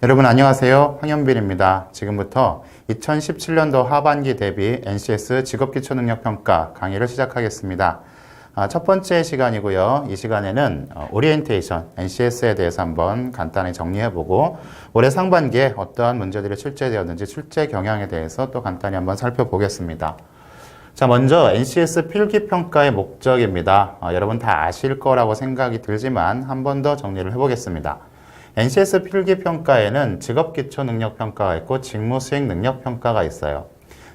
여러분 안녕하세요. 황현빈입니다. 지금부터 2017년도 하반기 대비 NCS 직업기초능력평가 강의를 시작하겠습니다. 첫 번째 시간이고요. 이 시간에는 오리엔테이션, NCS에 대해서 한번 간단히 정리해보고 올해 상반기에 어떠한 문제들이 출제되었는지 출제 경향에 대해서 또 간단히 한번 살펴보겠습니다. 자, 먼저 NCS 필기평가의 목적입니다. 여러분 다 아실 거라고 생각이 들지만 한 번 더 정리를 해보겠습니다. NCS 필기평가에는 직업기초능력평가가 있고 직무수행능력평가가 있어요.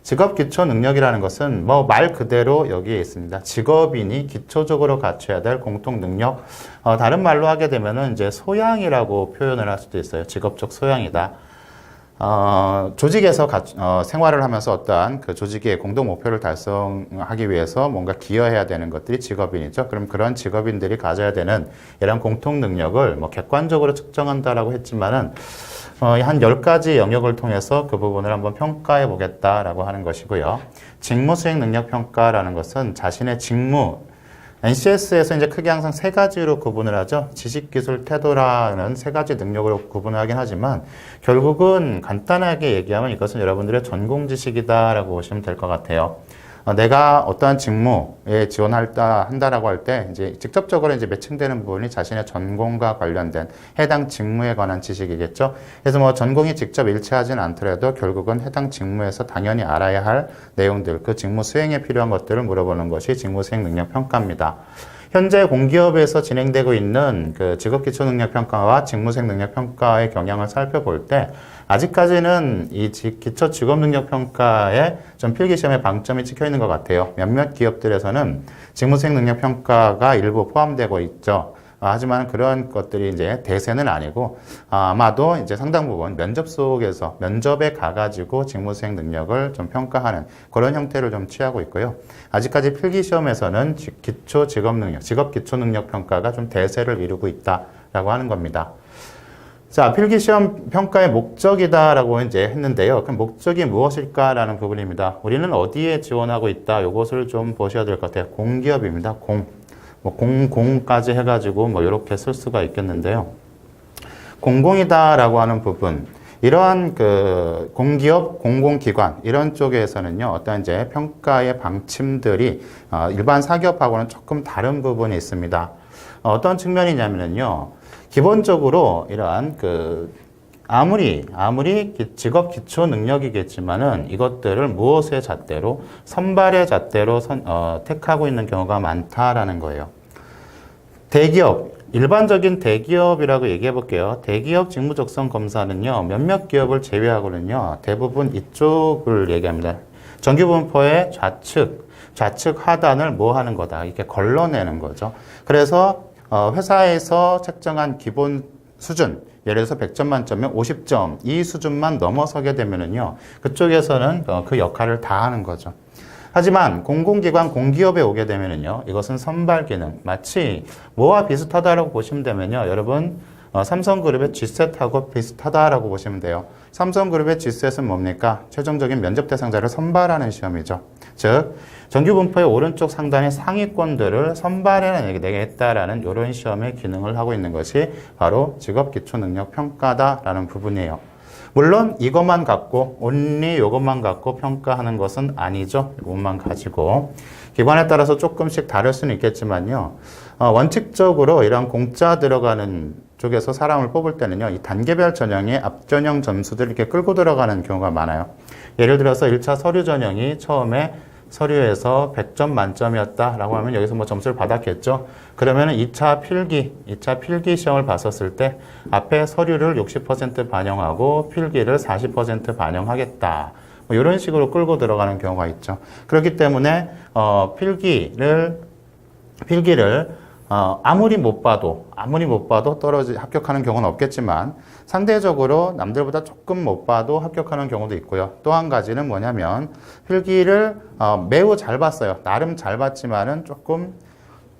직업기초능력이라는 것은 뭐 말 그대로 여기에 있습니다. 직업인이 기초적으로 갖춰야 될 공통능력, 다른 말로 하게 되면은 이제 소양이라고 표현을 할 수도 있어요. 직업적 소양이다. 조직에서 생활을 하면서 어떠한 그 조직의 공동 목표를 달성하기 위해서 뭔가 기여해야 되는 것들이 직업인이죠. 그럼 그런 직업인들이 가져야 되는 이런 공통 능력을 뭐 객관적으로 측정한다라고 했지만은 한 10가지 영역을 통해서 그 부분을 한번 평가해 보겠다라고 하는 것이고요. 직무 수행 능력 평가라는 것은 자신의 직무, NCS에서 이제 크게 항상 세 가지로 구분을 하죠. 지식, 기술, 태도라는 세 가지 능력으로 구분을 하긴 하지만 결국은 간단하게 얘기하면 이것은 여러분들의 전공 지식이다라고 보시면 될 것 같아요. 내가 어떠한 직무에 한다라고 할 때 이제 직접적으로 이제 매칭되는 부분이 자신의 전공과 관련된 해당 직무에 관한 지식이겠죠. 그래서 뭐 전공이 직접 일치하지는 않더라도 결국은 해당 직무에서 당연히 알아야 할 내용들, 그 직무 수행에 필요한 것들을 물어보는 것이 직무 수행 능력 평가입니다. 현재 공기업에서 진행되고 있는 그 직업기초능력평가와 직무수행능력평가의 경향을 살펴볼 때 아직까지는 이 기초 직업능력평가에 좀 필기시험에 방점이 찍혀 있는 것 같아요. 몇몇 기업들에서는 직무수행능력평가가 일부 포함되고 있죠. 하지만 그런 것들이 이제 대세는 아니고 아마도 이제 상당 부분 면접 속에서 면접에 가가지고 직무수행 능력을 좀 평가하는 그런 형태를 좀 취하고 있고요. 아직까지 필기시험에서는 기초 직업능력, 직업기초능력 평가가 좀 대세를 이루고 있다라고 하는 겁니다. 자, 필기시험 평가의 목적이다라고 이제 했는데요. 그럼 목적이 무엇일까라는 부분입니다. 우리는 어디에 지원하고 있다? 요것을 좀 보셔야 될 것 같아요. 공기업입니다. 공까지 해가지고 뭐 이렇게 쓸 수가 있겠는데요. 공공이다라고 하는 부분, 이러한 그 공기업, 공공기관 이런 쪽에서는요, 어떤 이제 평가의 방침들이 일반 사기업하고는 조금 다른 부분이 있습니다. 어떤 측면이냐면요, 기본적으로 이러한 아무리 직업 기초 능력이겠지만은 이것들을 무엇의 잣대로 선발의 잣대로 택하고 있는 경우가 많다라는 거예요. 대기업, 일반적인 대기업이라고 얘기해 볼게요. 대기업 직무적성 검사는요, 몇몇 기업을 제외하고는요, 대부분 이쪽을 얘기합니다. 정규분포의 좌측 하단을 뭐 하는 거다. 이렇게 걸러내는 거죠. 그래서 회사에서 책정한 기본 수준, 예를 들어서 100점 만점에 50점, 이 수준만 넘어서게 되면은요, 그쪽에서는 그 역할을 다 하는 거죠. 하지만 공공기관, 공기업에 오게 되면은요, 이것은 선발 기능, 마치 뭐와 비슷하다라고 보시면 되면요, 여러분, 삼성그룹의 G셋하고 비슷하다라고 보시면 돼요. 삼성그룹의 G셋은 뭡니까? 최종적인 면접 대상자를 선발하는 시험이죠. 즉, 정규분포의 오른쪽 상단의 상위권들을 선발해내겠다라는 이런 시험의 기능을 하고 있는 것이 바로 직업기초능력평가다라는 부분이에요. 물론 이것만 갖고 온리 이것만 갖고 평가하는 것은 아니죠. 이것만 가지고 기관에 따라서 조금씩 다를 수는 있겠지만요. 원칙적으로 이런 공짜 들어가는 쪽에서 사람을 뽑을 때는요, 이 단계별 전형의 앞전형 점수들을 이렇게 끌고 들어가는 경우가 많아요. 예를 들어서 1차 서류 전형이 처음에 서류에서 100점 만점이었다라고 하면 여기서 뭐 점수를 받았겠죠. 그러면은 2차 필기 시험을 봤었을 때 앞에 서류를 60% 반영하고 필기를 40% 반영하겠다. 뭐 이런 식으로 끌고 들어가는 경우가 있죠. 그렇기 때문에 필기를 아무리 못 봐도 합격하는 경우는 없겠지만 상대적으로 남들보다 조금 못 봐도 합격하는 경우도 있고요. 또 한 가지는 뭐냐면 필기를 매우 잘 봤어요. 나름 잘 봤지만은 조금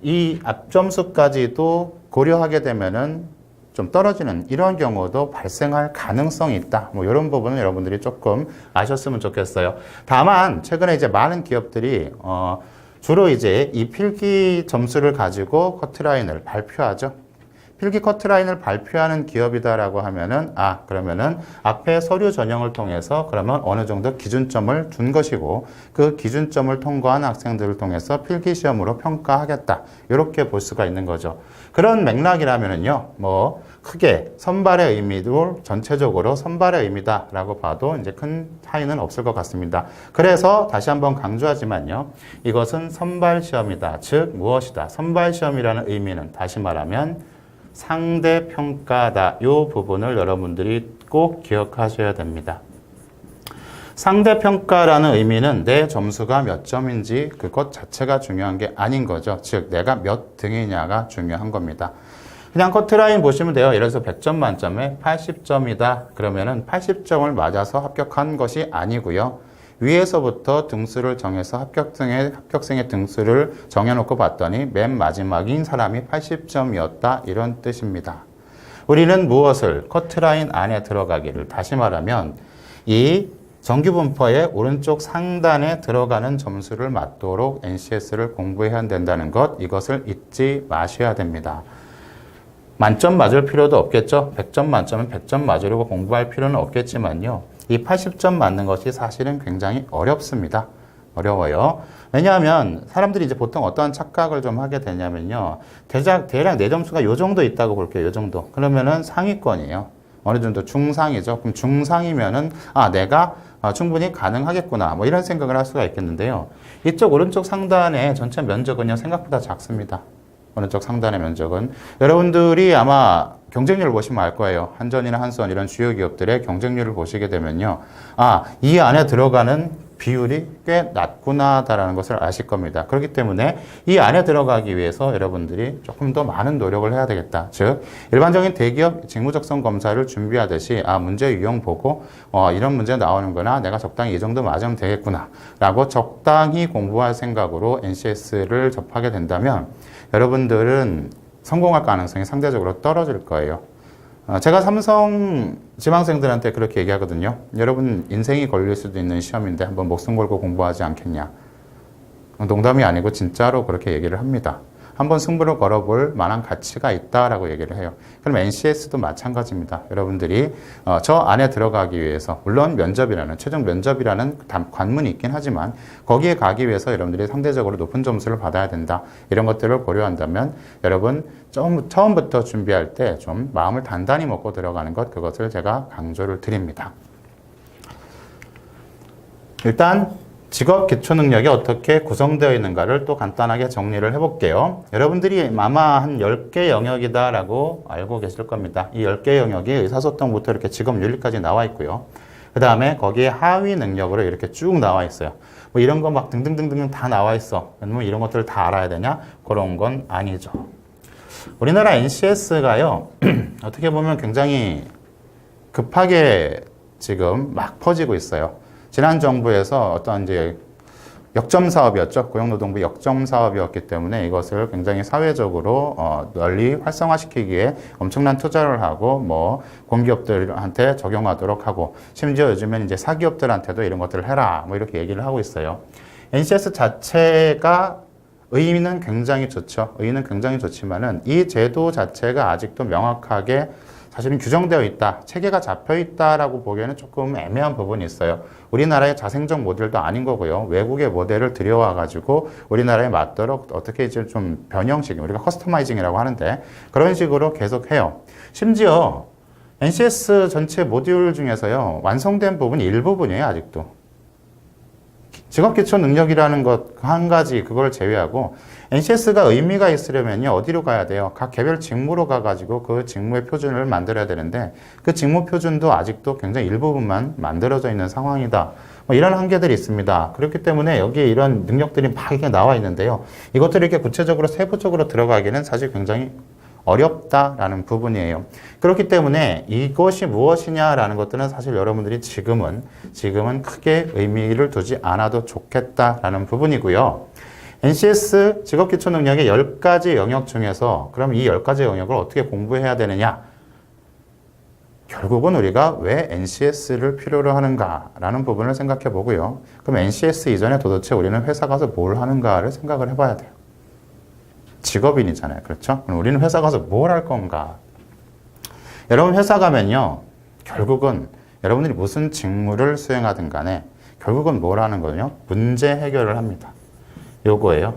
이 앞점수까지도 고려하게 되면은 좀 떨어지는 이런 경우도 발생할 가능성이 있다. 뭐 이런 부분은 여러분들이 조금 아셨으면 좋겠어요. 다만 최근에 이제 많은 기업들이 주로 이제 이 필기 점수를 가지고 커트라인을 발표하죠. 필기 커트라인을 발표하는 기업이다라고 하면은 그러면은 앞에 서류 전형을 통해서 그러면 어느 정도 기준점을 준 것이고 그 기준점을 통과한 학생들을 통해서 필기 시험으로 평가하겠다. 이렇게 볼 수가 있는 거죠. 그런 맥락이라면은요. 뭐 크게 선발의 의미도 전체적으로 선발의 의미다라고 봐도 이제 큰 차이는 없을 것 같습니다. 그래서 다시 한번 강조하지만요. 이것은 선발 시험이다. 즉 무엇이다? 선발 시험이라는 의미는 다시 말하면 상대 평가다. 이 부분을 여러분들이 꼭 기억하셔야 됩니다. 상대 평가라는 의미는 내 점수가 몇 점인지 그것 자체가 중요한 게 아닌 거죠. 즉 내가 몇 등이냐가 중요한 겁니다. 그냥 커트라인 보시면 돼요. 예를 들어서 100점 만점에 80점이다. 그러면은 80점을 맞아서 합격한 것이 아니고요. 위에서부터 등수를 정해서 합격생의 등수를 정해놓고 봤더니 맨 마지막인 사람이 80점이었다. 이런 뜻입니다. 우리는 무엇을? 커트라인 안에 들어가기를. 다시 말하면 이 정규분포의 오른쪽 상단에 들어가는 점수를 맞도록 NCS를 공부해야 된다는 것, 이것을 잊지 마셔야 됩니다. 만점 맞을 필요도 없겠죠. 100점 만점은 100점 맞으려고 공부할 필요는 없겠지만요. 이 80점 맞는 것이 사실은 굉장히 어렵습니다. 어려워요. 왜냐하면 사람들이 이제 보통 어떤 착각을 좀 하게 되냐면요. 대략 내 점수가 요 정도 있다고 볼게요. 요 정도. 그러면은 상위권이에요. 어느 정도 중상이죠. 그럼 중상이면은 내가 충분히 가능하겠구나. 뭐 이런 생각을 할 수가 있겠는데요. 이쪽 오른쪽 상단의 전체 면적은요. 생각보다 작습니다. 오른쪽 상단의 면적은. 여러분들이 아마 경쟁률을 보시면 알 거예요. 한전이나 한수원 이런 주요 기업들의 경쟁률을 보시게 되면요. 이 안에 들어가는 비율이 꽤 낮구나라는 것을 아실 겁니다. 그렇기 때문에 이 안에 들어가기 위해서 여러분들이 조금 더 많은 노력을 해야 되겠다. 즉 일반적인 대기업 직무적성 검사를 준비하듯이 문제 유형 보고 이런 문제 나오는구나. 내가 적당히 이 정도 맞으면 되겠구나. 라고 적당히 공부할 생각으로 NCS를 접하게 된다면 여러분들은 성공할 가능성이 상대적으로 떨어질 거예요. 제가 삼성 지망생들한테 그렇게 얘기하거든요. 여러분 인생이 걸릴 수도 있는 시험인데 한번 목숨 걸고 공부하지 않겠냐. 농담이 아니고 진짜로 그렇게 얘기를 합니다. 한번 승부를 걸어볼 만한 가치가 있다라고 얘기를 해요. 그럼 NCS도 마찬가지입니다. 여러분들이 저 안에 들어가기 위해서 물론 면접이라는 최종 면접이라는 관문이 있긴 하지만 거기에 가기 위해서 여러분들이 상대적으로 높은 점수를 받아야 된다. 이런 것들을 고려한다면 여러분 처음부터 준비할 때 좀 마음을 단단히 먹고 들어가는 것 그것을 제가 강조를 드립니다. 일단 직업 기초 능력이 어떻게 구성되어 있는가를 또 간단하게 정리를 해볼게요. 여러분들이 아마 한 10개 영역이다라고 알고 계실 겁니다. 이 10개 영역이 의사소통부터 이렇게 직업 윤리까지 나와 있고요. 그 다음에 거기에 하위 능력으로 이렇게 쭉 나와 있어요. 뭐 이런 거 막 등등등등 다 나와 있어. 그러면 이런 것들을 다 알아야 되냐? 그런 건 아니죠. 우리나라 NCS가요, 어떻게 보면 굉장히 급하게 지금 막 퍼지고 있어요. 지난 정부에서 어떤 이제 역점 사업이었죠. 고용노동부 역점 사업이었기 때문에 이것을 굉장히 사회적으로 널리 활성화시키기에 엄청난 투자를 하고 뭐 공기업들한테 적용하도록 하고 심지어 요즘엔 이제 사기업들한테도 이런 것들을 해라 뭐 이렇게 얘기를 하고 있어요. NCS 자체가 의의는 굉장히 좋죠. 의의는 굉장히 좋지만은 이 제도 자체가 아직도 명확하게 사실은 규정되어 있다, 체계가 잡혀 있다라고 보기에는 조금 애매한 부분이 있어요. 우리나라의 자생적 모델도 아닌 거고요. 외국의 모델을 들여와가지고 우리나라에 맞도록 어떻게 이제 좀 변형식, 우리가 커스터마이징이라고 하는데 그런 식으로 계속 해요. 심지어 NCS 전체 모듈 중에서요, 완성된 부분이 일부분이에요, 아직도. 직업기초 능력이라는 것 한 가지 그걸 제외하고 NCS가 의미가 있으려면요 어디로 가야 돼요? 각 개별 직무로 가가지고 그 직무의 표준을 만들어야 되는데 그 직무 표준도 아직도 굉장히 일부분만 만들어져 있는 상황이다. 뭐 이런 한계들이 있습니다. 그렇기 때문에 여기에 이런 능력들이 막 이렇게 나와 있는데요. 이것들을 이렇게 구체적으로 세부적으로 들어가기는 사실 굉장히 어렵다라는 부분이에요. 그렇기 때문에 이것이 무엇이냐라는 것들은 사실 여러분들이 지금은 크게 의미를 두지 않아도 좋겠다라는 부분이고요. NCS 직업기초 능력의 10가지 영역 중에서 그럼 이 10가지 영역을 어떻게 공부해야 되느냐? 결국은 우리가 왜 NCS를 필요로 하는가라는 부분을 생각해 보고요. 그럼 NCS 이전에 도대체 우리는 회사 가서 뭘 하는가를 생각을 해봐야 돼요. 직업인이잖아요. 그렇죠? 그럼 우리는 회사 가서 뭘 할 건가? 여러분 회사 가면요. 결국은 여러분들이 무슨 직무를 수행하든 간에 결국은 뭘 하는 거냐? 문제 해결을 합니다. 요거예요.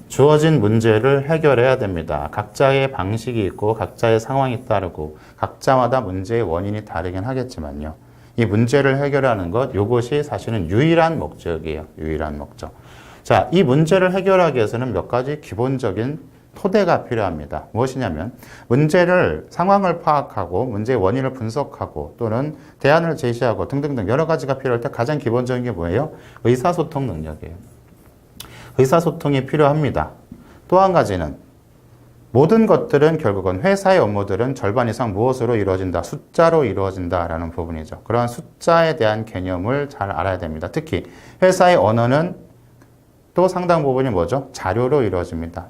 주어진 문제를 해결해야 됩니다. 각자의 방식이 있고 각자의 상황이 따르고 각자마다 문제의 원인이 다르긴 하겠지만요. 이 문제를 해결하는 것, 요것이 사실은 유일한 목적이에요. 유일한 목적. 자, 이 문제를 해결하기 위해서는 몇 가지 기본적인 토대가 필요합니다. 무엇이냐면 문제를 상황을 파악하고 문제의 원인을 분석하고 또는 대안을 제시하고 등등등 여러 가지가 필요할 때 가장 기본적인 게 뭐예요? 의사소통 능력이에요. 의사소통이 필요합니다. 또 한 가지는 모든 것들은 결국은 회사의 업무들은 절반 이상 무엇으로 이루어진다? 숫자로 이루어진다라는 부분이죠. 그런 숫자에 대한 개념을 잘 알아야 됩니다. 특히 회사의 언어는 또 상당 부분이 뭐죠? 자료로 이루어집니다.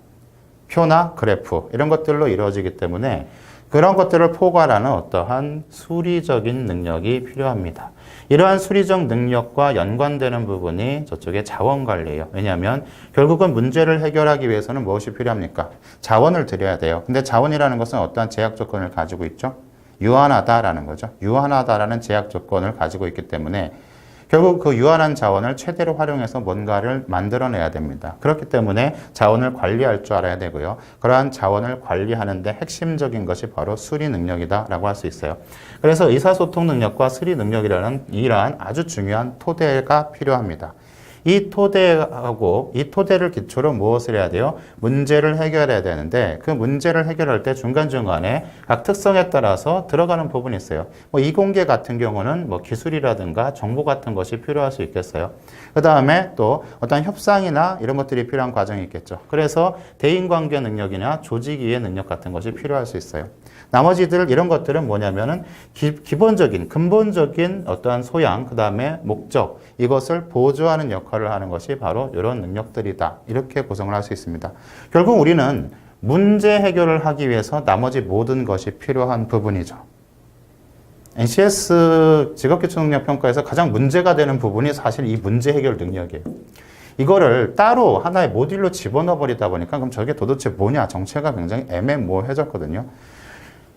표나 그래프 이런 것들로 이루어지기 때문에 그런 것들을 포괄하는 어떠한 수리적인 능력이 필요합니다. 이러한 수리적 능력과 연관되는 부분이 저쪽의 자원관리예요. 왜냐하면 결국은 문제를 해결하기 위해서는 무엇이 필요합니까? 자원을 들여야 돼요. 근데 자원이라는 것은 어떠한 제약 조건을 가지고 있죠? 유한하다라는 거죠. 유한하다라는 제약 조건을 가지고 있기 때문에 결국 그 유한한 자원을 최대로 활용해서 뭔가를 만들어내야 됩니다. 그렇기 때문에 자원을 관리할 줄 알아야 되고요. 그러한 자원을 관리하는데 핵심적인 것이 바로 수리 능력이다라고 할 수 있어요. 그래서 의사소통 능력과 수리 능력이라는 이러한 아주 중요한 토대가 필요합니다. 이 토대하고 이 토대를 기초로 무엇을 해야 돼요? 문제를 해결해야 되는데 그 문제를 해결할 때 중간중간에 각 특성에 따라서 들어가는 부분이 있어요. 뭐 이공계 같은 경우는 뭐 기술이라든가 정보 같은 것이 필요할 수 있겠어요. 그 다음에 또 어떤 협상이나 이런 것들이 필요한 과정이 있겠죠. 그래서 대인관계 능력이나 조직이해 능력 같은 것이 필요할 수 있어요. 나머지들 이런 것들은 뭐냐면은 기본적인 근본적인 어떠한 소양 그 다음에 목적 이것을 보조하는 역할을 하는 것이 바로 이런 능력들이다 이렇게 구성을 할 수 있습니다. 결국 우리는 문제 해결을 하기 위해서 나머지 모든 것이 필요한 부분이죠. NCS 직업기초능력평가에서 가장 문제가 되는 부분이 사실 이 문제 해결 능력이에요. 이거를 따로 하나의 모듈로 집어넣어 버리다 보니까 그럼 저게 도대체 뭐냐 정체가 굉장히 애매모호해졌거든요.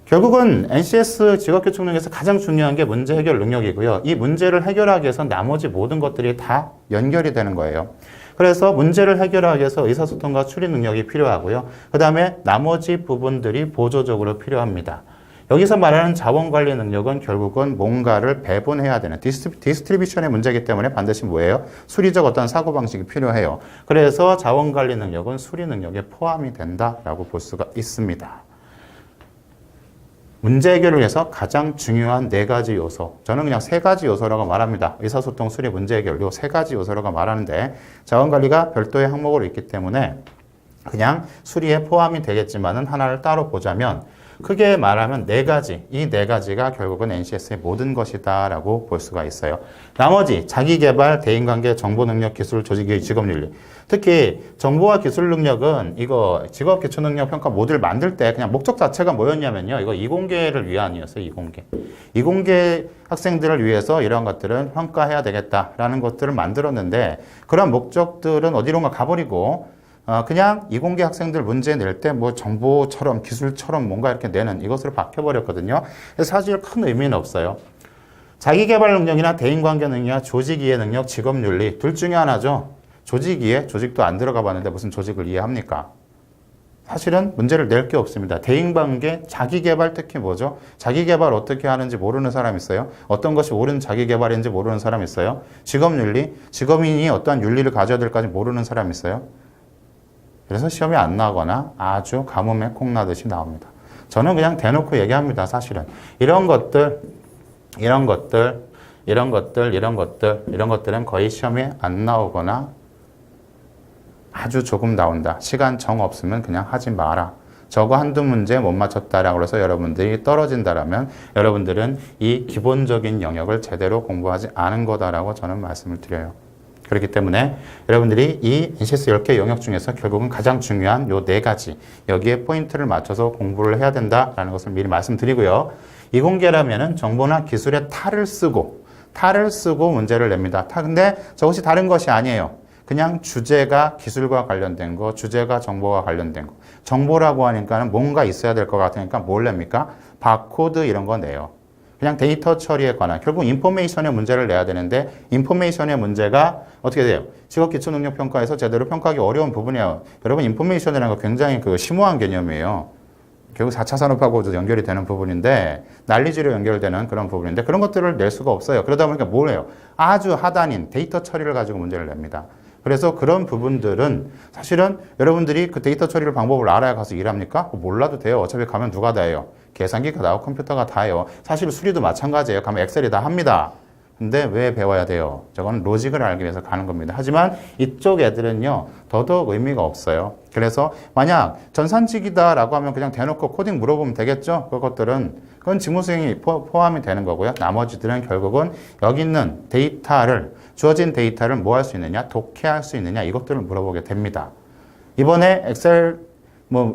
결국은 NCS 직업교육 능력에서 가장 중요한 게 문제 해결 능력이고요. 이 문제를 해결하기 위해서 나머지 모든 것들이 다 연결이 되는 거예요. 그래서 문제를 해결하기 위해서 의사소통과 추리 능력이 필요하고요. 그 다음에 나머지 부분들이 보조적으로 필요합니다. 여기서 말하는 자원관리 능력은 결국은 뭔가를 배분해야 되는 디스트리뷰션의 문제이기 때문에 반드시 뭐예요? 수리적 어떤 사고방식이 필요해요. 그래서 자원관리 능력은 수리 능력에 포함이 된다라고 볼 수가 있습니다. 문제 해결을 위해서 가장 중요한 4가지 요소. 저는 그냥 3가지 요소라고 말합니다. 의사소통, 수리, 문제 해결. 요 3가지 요소라고 말하는데 자원관리가 별도의 항목으로 있기 때문에 그냥 수리에 포함이 되겠지만은 하나를 따로 보자면 크게 말하면 4가지. 이 4가지가 결국은 NCS의 모든 것이다라고 볼 수가 있어요. 나머지 자기개발, 대인관계, 정보능력, 기술, 조직의 직업윤리. 특히 정보와 기술 능력은 이거 직업기초능력평가 모듈 만들 때 그냥 목적 자체가 뭐였냐면요. 이거 이공계를 위한이었어요. 이공계. 이공계 학생들을 위해서 이러한 것들은 평가해야 되겠다라는 것들을 만들었는데 그런 목적들은 어디론가 가버리고 그냥 이공계 학생들 문제 낼 때 뭐 정보처럼 기술처럼 뭔가 이렇게 내는 이것으로 바뀌어버렸거든요. 그래서 사실 큰 의미는 없어요. 자기개발 능력이나 대인관계 능력, 조직이해 능력, 직업윤리 둘 중에 하나죠. 조직이해? 조직도 안 들어가 봤는데 무슨 조직을 이해합니까? 사실은 문제를 낼 게 없습니다. 대인관계, 자기개발 특히 뭐죠? 자기개발 어떻게 하는지 모르는 사람 있어요? 어떤 것이 옳은 자기개발인지 모르는 사람 있어요? 직업윤리, 직업인이 어떠한 윤리를 가져야 될까지 모르는 사람 있어요? 그래서 시험이 안 나거나 아주 가뭄에 콩 나듯이 나옵니다. 저는 그냥 대놓고 얘기합니다. 사실은 이런 것들은 거의 시험에 안 나오거나 아주 조금 나온다. 시간 정 없으면 그냥 하지 마라. 저거 한두 문제 못 맞췄다라고 해서 여러분들이 떨어진다라면 여러분들은 이 기본적인 영역을 제대로 공부하지 않은 거다라고 저는 말씀을 드려요. 그렇기 때문에 여러분들이 이 NCS 10개 영역 중에서 결국은 가장 중요한 요 4가지 여기에 포인트를 맞춰서 공부를 해야 된다라는 것을 미리 말씀드리고요. 이공계라면은 정보나 기술의 탈을 쓰고 문제를 냅니다. 근데 저것이 다른 것이 아니에요. 그냥 주제가 기술과 관련된 거, 주제가 정보와 관련된 거. 정보라고 하니까는 뭔가 있어야 될 것 같으니까 뭘 냅니까? 바코드 이런 거 내요. 그냥 데이터 처리에 관한, 결국 인포메이션의 문제를 내야 되는데, 인포메이션의 문제가 어떻게 돼요? 직업 기초 능력 평가에서 제대로 평가하기 어려운 부분이에요. 여러분, 인포메이션이라는 거 굉장히 심오한 개념이에요. 결국 4차 산업하고도 연결이 되는 부분인데, 난리지로 연결되는 그런 부분인데, 그런 것들을 낼 수가 없어요. 그러다 보니까 뭘 해요? 아주 하단인 데이터 처리를 가지고 문제를 냅니다. 그래서 그런 부분들은 사실은 여러분들이 그 데이터 처리를 방법을 알아야 가서 일합니까? 몰라도 돼요. 어차피 가면 누가 다 해요? 계산기가 나오고 컴퓨터가 다 해요. 사실 수리도 마찬가지예요. 가면 엑셀이 다 합니다. 근데 왜 배워야 돼요? 저건 로직을 알기 위해서 가는 겁니다. 하지만 이쪽 애들은요, 더더욱 의미가 없어요. 그래서 만약 전산직이다라고 하면 그냥 대놓고 코딩 물어보면 되겠죠? 그건 직무 수행이 포함이 되는 거고요. 나머지들은 결국은 여기 있는 데이터를, 주어진 데이터를 뭐 할 수 있느냐? 독해할 수 있느냐? 이것들을 물어보게 됩니다. 이번에 엑셀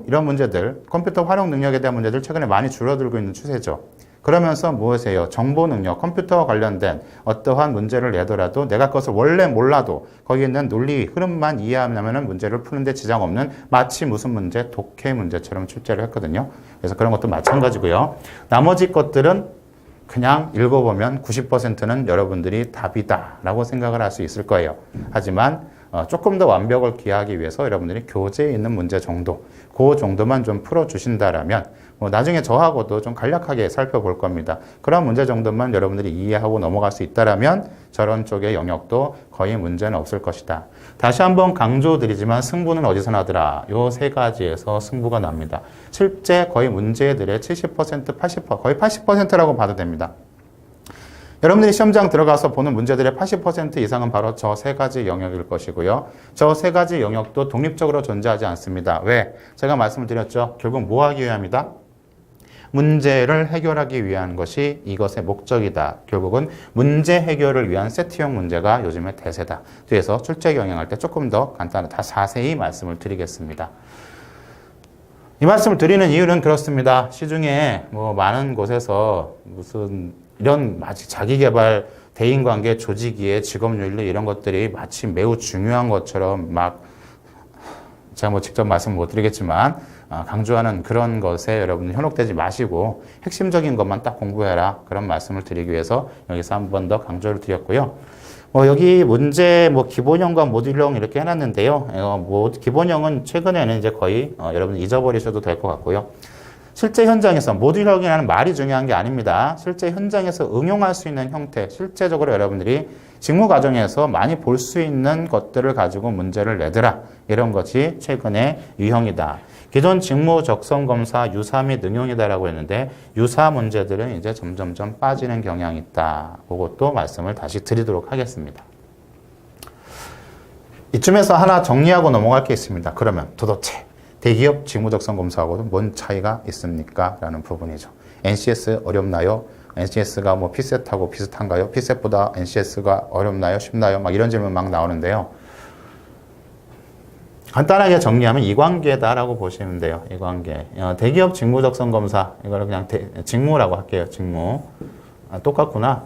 이런 문제들, 컴퓨터 활용 능력에 대한 문제들 최근에 많이 줄어들고 있는 추세죠. 그러면서 무엇이에요? 정보 능력, 컴퓨터와 관련된 어떠한 문제를 내더라도 내가 그것을 원래 몰라도 거기 있는 논리 흐름만 이해하면 문제를 푸는데 지장 없는, 마치 무슨 문제? 독해 문제처럼 출제를 했거든요. 그래서 그런 것도 마찬가지고요. 나머지 것들은 그냥 읽어보면 90%는 여러분들이 답이다 라고 생각을 할 수 있을 거예요. 하지만 조금 더 완벽을 기하기 위해서 여러분들이 교재에 있는 문제 정도, 그 정도만 좀 풀어주신다라면 나중에 저하고도 좀 간략하게 살펴볼 겁니다. 그런 문제 정도만 여러분들이 이해하고 넘어갈 수 있다라면 저런 쪽의 영역도 거의 문제는 없을 것이다. 다시 한번 강조드리지만 승부는 어디서 나더라? 요 세 가지에서 승부가 납니다. 실제 거의 문제들의 70%, 80%, 거의 80%라고 봐도 됩니다. 여러분들이 시험장 들어가서 보는 문제들의 80% 이상은 바로 저 세 가지 영역일 것이고요. 저 세 가지 영역도 독립적으로 존재하지 않습니다. 왜? 제가 말씀을 드렸죠. 결국 뭐 하기 위함이다? 문제를 해결하기 위한 것이 이것의 목적이다. 결국은 문제 해결을 위한 세트형 문제가 요즘의 대세다. 뒤에서 출제 경영할 때 조금 더 간단하게 다 자세히 말씀을 드리겠습니다. 이 말씀을 드리는 이유는 그렇습니다. 시중에 많은 곳에서 무슨 이런 마치 자기개발, 대인관계, 조직이해, 직업윤리 이런 것들이 마치 매우 중요한 것처럼 제가 직접 말씀 못 드리겠지만 강조하는 그런 것에 여러분 현혹되지 마시고 핵심적인 것만 딱 공부해라. 그런 말씀을 드리기 위해서 여기서 한 번 더 강조를 드렸고요. 여기 문제 기본형과 모듈형 이렇게 해놨는데요. 기본형은 최근에는 이제 거의 여러분 잊어버리셔도 될 것 같고요. 실제 현장에서 모듈형이라는 말이 중요한 게 아닙니다. 실제 현장에서 응용할 수 있는 형태, 실제적으로 여러분들이 직무 과정에서 많이 볼 수 있는 것들을 가지고 문제를 내더라. 이런 것이 최근의 유형이다. 기존 직무 적성 검사 유사 및 응용이다라고 했는데 유사 문제들은 이제 점점점 빠지는 경향이 있다. 그것도 말씀을 다시 드리도록 하겠습니다. 이쯤에서 하나 정리하고 넘어갈 게 있습니다. 그러면 도대체 대기업 직무적성 검사하고도 뭔 차이가 있습니까? 라는 부분이죠. NCS 어렵나요? NCS가 PSET하고 비슷한가요? PSET보다 NCS가 어렵나요? 쉽나요? 이런 질문 막 나오는데요. 간단하게 정리하면 이관계다라고 보시면 돼요. 이관계. 대기업 직무적성 검사, 이거를 그냥 직무라고 할게요. 직무. 똑같구나.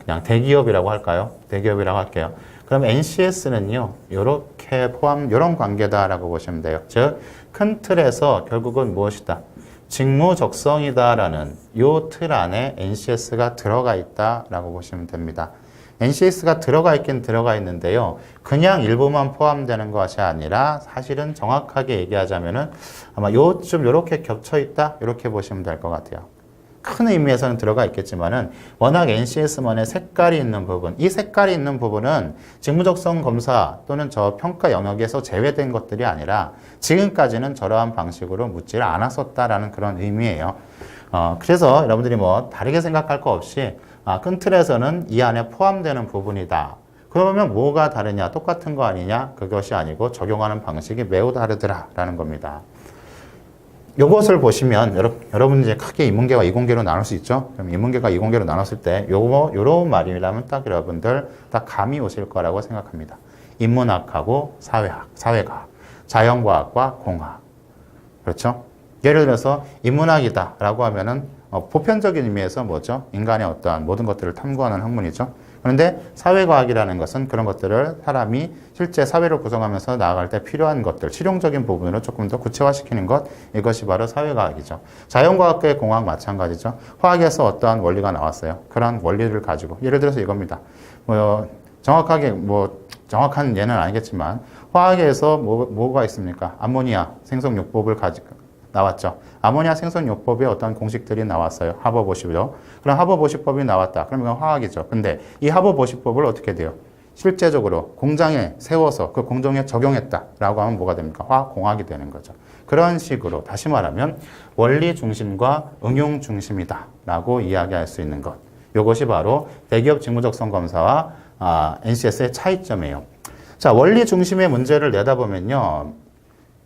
그냥 대기업이라고 할까요? 대기업이라고 할게요. 그럼 NCS는요, 요렇게 요런 관계다라고 보시면 돼요. 즉, 큰 틀에서 결국은 무엇이다? 직무 적성이다라는 요 틀 안에 NCS가 들어가 있다라고 보시면 됩니다. NCS가 들어가 있긴 들어가 있는데요. 그냥 일부만 포함되는 것이 아니라 사실은 정확하게 얘기하자면은 아마 요쯤 요렇게 겹쳐 있다? 이렇게 보시면 될 것 같아요. 큰 의미에서는 들어가 있겠지만은 워낙 NCS만의 색깔이 있는 부분, 이 색깔이 있는 부분은 직무적성 검사 또는 저 평가 영역에서 제외된 것들이 아니라 지금까지는 저러한 방식으로 묻지를 않았었다라는 그런 의미예요. 그래서 여러분들이 다르게 생각할 거 없이 큰 틀에서는 이 안에 포함되는 부분이다. 그러면 뭐가 다르냐? 똑같은 거 아니냐? 그것이 아니고 적용하는 방식이 매우 다르더라라는 겁니다. 요것을 보시면 여러분 이제 크게 인문계와 이공계로 나눌 수 있죠. 그럼 인문계가 이공계로 나눴을 때 요런 말이라면 딱 여러분들 딱 감이 오실 거라고 생각합니다. 인문학하고 사회학, 사회과학, 자연과학과 공학. 그렇죠? 예를 들어서 인문학이다라고 하면은 보편적인 의미에서 뭐죠? 인간의 어떠한 모든 것들을 탐구하는 학문이죠. 그런데 사회과학이라는 것은 그런 것들을 사람이 실제 사회를 구성하면서 나아갈 때 필요한 것들, 실용적인 부분으로 조금 더 구체화시키는 것, 이것이 바로 사회과학이죠. 자연과학과의 공학 마찬가지죠. 화학에서 어떠한 원리가 나왔어요. 그런 원리를 가지고, 예를 들어서 이겁니다. 정확한 예는 아니겠지만, 화학에서 뭐가 있습니까? 암모니아 생성요법을 가지고, 나왔죠. 아모니아 생성요법에 어떤 공식들이 나왔어요. 하버보시죠. 그럼 하버보시법이 나왔다. 그러면 이건 화학이죠. 근데 이 하버보시법을 어떻게 돼요? 실제적으로 공장에 세워서 그 공정에 적용했다라고 하면 뭐가 됩니까? 화학공학이 되는 거죠. 그런 식으로 다시 말하면 원리 중심과 응용 중심이다라고 이야기할 수 있는 것. 이것이 바로 대기업 직무적성 검사와 NCS의 차이점이에요. 자, 원리 중심의 문제를 내다보면요.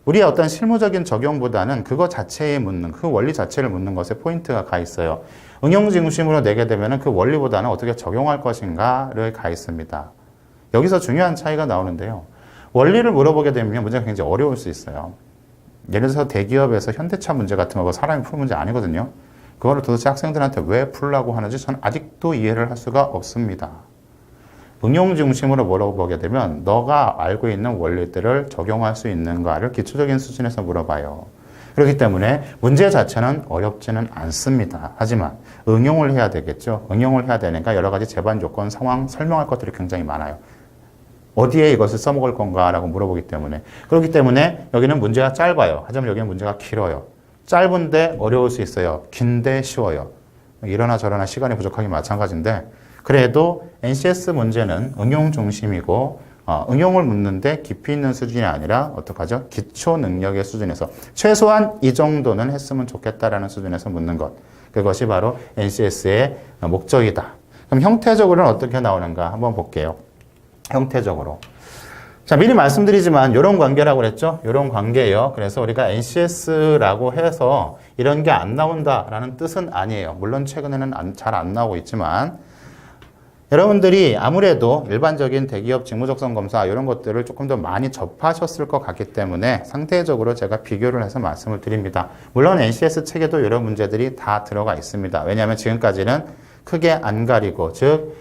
우리의 어떤 실무적인 적용보다는 그거 자체에 묻는, 그 원리 자체를 묻는 것에 포인트가 가 있어요. 응용 중심으로 내게 되면 그 원리보다는 어떻게 적용할 것인가를 가 있습니다. 여기서 중요한 차이가 나오는데요. 원리를 물어보게 되면 문제가 굉장히 어려울 수 있어요. 예를 들어서 대기업에서 현대차 문제 같은 거 사람이 푸는 문제 아니거든요. 그거를 도대체 학생들한테 왜 풀라고 하는지 저는 아직도 이해를 할 수가 없습니다. 응용 중심으로 물어보게 되면 너가 알고 있는 원리들을 적용할 수 있는가를 기초적인 수준에서 물어봐요. 그렇기 때문에 문제 자체는 어렵지는 않습니다. 하지만 응용을 해야 되겠죠. 응용을 해야 되니까 여러 가지 제반 조건, 상황, 설명할 것들이 굉장히 많아요. 어디에 이것을 써먹을 건가라고 물어보기 때문에. 그렇기 때문에 여기는 문제가 짧아요. 하지만 여기는 문제가 길어요. 짧은데 어려울 수 있어요. 긴데 쉬워요. 이러나 저러나 시간이 부족하기 마찬가지인데 그래도 NCS 문제는 응용 중심이고 응용을 묻는데 깊이 있는 수준이 아니라 어떡하죠? 기초 능력의 수준에서 최소한 이 정도는 했으면 좋겠다라는 수준에서 묻는 것. 그것이 바로 NCS의 목적이다. 그럼 형태적으로는 어떻게 나오는가 한번 볼게요. 형태적으로. 자, 미리 말씀드리지만 이런 관계라고 그랬죠? 이런 관계예요. 그래서 우리가 NCS라고 해서 이런 게 안 나온다라는 뜻은 아니에요. 물론 최근에는 잘 안 나오고 있지만 여러분들이 아무래도 일반적인 대기업 직무적성 검사 이런 것들을 조금 더 많이 접하셨을 것 같기 때문에 상대적으로 제가 비교를 해서 말씀을 드립니다. 물론 NCS 책에도 이런 문제들이 다 들어가 있습니다. 왜냐하면 지금까지는 크게 안 가리고 즉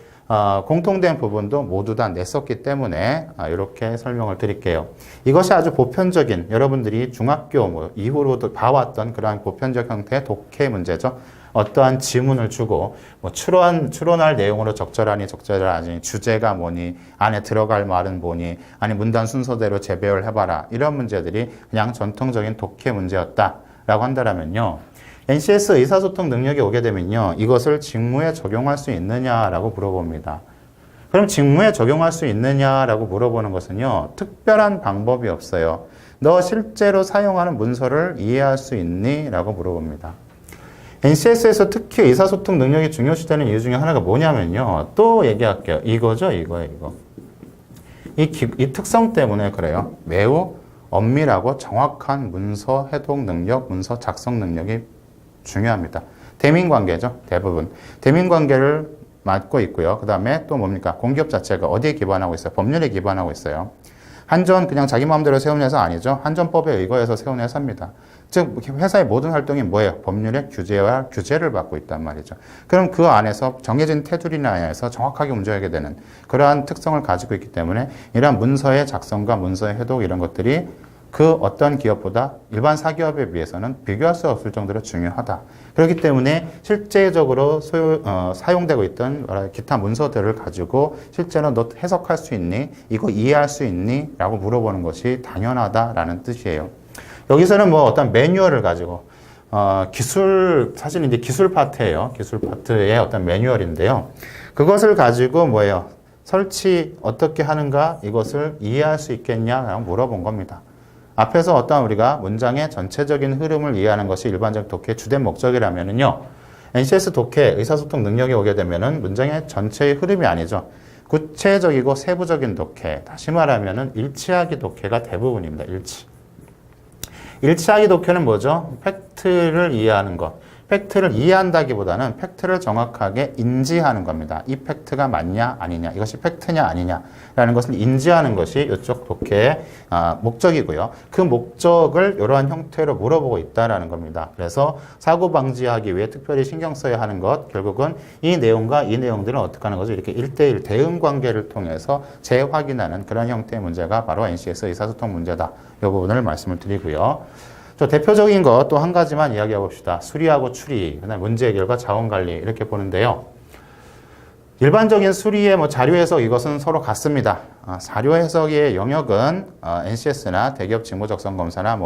공통된 부분도 모두 다 냈었기 때문에 이렇게 설명을 드릴게요. 이것이 아주 보편적인 여러분들이 중학교 이후로도 봐왔던 그러한 보편적 형태의 독해 문제죠. 어떠한 지문을 주고 추론할 내용으로 적절하니 적절하지 않니 주제가 뭐니 안에 들어갈 말은 뭐니 아니 문단 순서대로 재배열 해봐라 이런 문제들이 그냥 전통적인 독해 문제였다라고 한다면요. NCS 의사소통 능력이 오게 되면요. 이것을 직무에 적용할 수 있느냐라고 물어봅니다. 그럼 직무에 적용할 수 있느냐라고 물어보는 것은요. 특별한 방법이 없어요. 너 실제로 사용하는 문서를 이해할 수 있니? 라고 물어봅니다. NCS에서 특히 의사소통 능력이 중요시되는 이유 중에 하나가 뭐냐면요. 또 얘기할게요. 이거죠, 이거예요, 이거. 이 특성 때문에 그래요. 매우 엄밀하고 정확한 문서 해독 능력, 문서 작성 능력이 중요합니다. 대민관계죠, 대부분. 대민관계를 맡고 있고요. 그 다음에 또 뭡니까? 공기업 자체가 어디에 기반하고 있어요? 법률에 기반하고 있어요. 한전 그냥 자기 마음대로 세운 회사 아니죠. 한전법에 의거해서 세운 회사입니다. 즉 회사의 모든 활동이 뭐예요? 법률의 규제와 규제를 받고 있단 말이죠. 그럼 그 안에서 정해진 테두리 안에서 정확하게 움직이게 되는 그러한 특성을 가지고 있기 때문에 이러한 문서의 작성과 문서의 해독 이런 것들이 그 어떤 기업보다 일반 사기업에 비해서는 비교할 수 없을 정도로 중요하다. 그렇기 때문에 실제적으로 사용되고 있던 기타 문서들을 가지고 실제로 너 해석할 수 있니? 이거 이해할 수 있니? 라고 물어보는 것이 당연하다라는 뜻이에요. 여기서는 어떤 매뉴얼을 가지고 사실 이제 기술 파트예요. 기술 파트의 어떤 매뉴얼인데요. 그것을 가지고 뭐예요? 설치 어떻게 하는가? 이것을 이해할 수 있겠냐라고 물어본 겁니다. 앞에서 어떤 우리가 문장의 전체적인 흐름을 이해하는 것이 일반적 독해의 주된 목적이라면은요. NCS 독해, 의사소통 능력이 오게 되면은 문장의 전체의 흐름이 아니죠. 구체적이고 세부적인 독해, 다시 말하면은 일치하기 독해가 대부분입니다. 일치하기 독해는 뭐죠? 팩트를 이해하는 것. 팩트를 이해한다기보다는 팩트를 정확하게 인지하는 겁니다. 이 팩트가 맞냐 아니냐, 이것이 팩트냐 아니냐라는 것을 인지하는 것이 이쪽 독해의 목적이고요. 그 목적을 이러한 형태로 물어보고 있다라는 겁니다. 그래서 사고 방지하기 위해 특별히 신경 써야 하는 것, 결국은 이 내용과 이 내용들은 어떻게 하는 거죠? 이렇게 1대1 대응 관계를 통해서 재확인하는 그런 형태의 문제가 바로 NCS 의사소통 문제다. 이 부분을 말씀을 드리고요. 저 대표적인 것 또 한 가지만 이야기해 봅시다. 수리하고 추리, 그다음에 문제 해결과 자원 관리 이렇게 보는데요. 일반적인 수리의 자료 해석 이것은 서로 같습니다. 자료 해석의 영역은 NCS나 대기업 직무 적성 검사나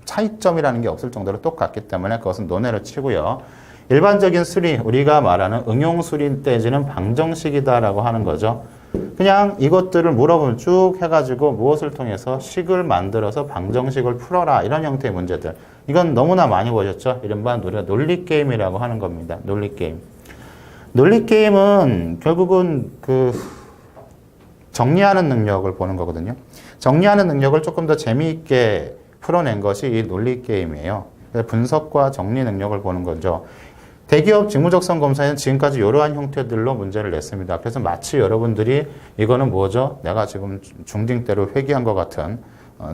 차이점이라는 게 없을 정도로 똑같기 때문에 그것은 논외로 치고요. 일반적인 수리, 우리가 말하는 응용 수리 떼지는 방정식이다라고 하는 거죠. 그냥 이것들을 물어보면 쭉 해가지고 무엇을 통해서 식을 만들어서 방정식을 풀어라, 이런 형태의 문제들. 이건 너무나 많이 보셨죠? 이른바 우리가 논리게임이라고 하는 겁니다. 논리게임. 논리게임은 결국은 정리하는 능력을 보는 거거든요. 정리하는 능력을 조금 더 재미있게 풀어낸 것이 이 논리게임이에요. 분석과 정리 능력을 보는 거죠. 대기업 직무적성 검사에는 지금까지 이러한 형태들로 문제를 냈습니다. 그래서 마치 여러분들이 이거는 뭐죠? 내가 지금 중딩 때로 회귀한 것 같은,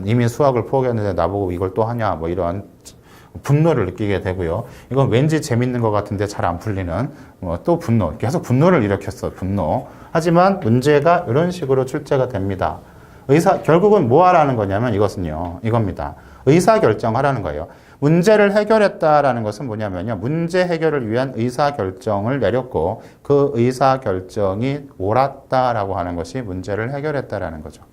이미 수학을 포기했는데 나보고 이걸 또 하냐, 이러한 분노를 느끼게 되고요. 이건 왠지 재밌는 것 같은데 잘 안 풀리는 또 분노, 계속 분노를 일으켰어. 분노. 하지만 문제가 이런 식으로 출제가 됩니다. 결국은 뭐 하라는 거냐면 이것은요, 이겁니다. 의사결정하라는 거예요. 문제를 해결했다라는 것은 뭐냐면요, 문제 해결을 위한 의사결정을 내렸고 그 의사결정이 옳았다라고 하는 것이 문제를 해결했다라는 거죠.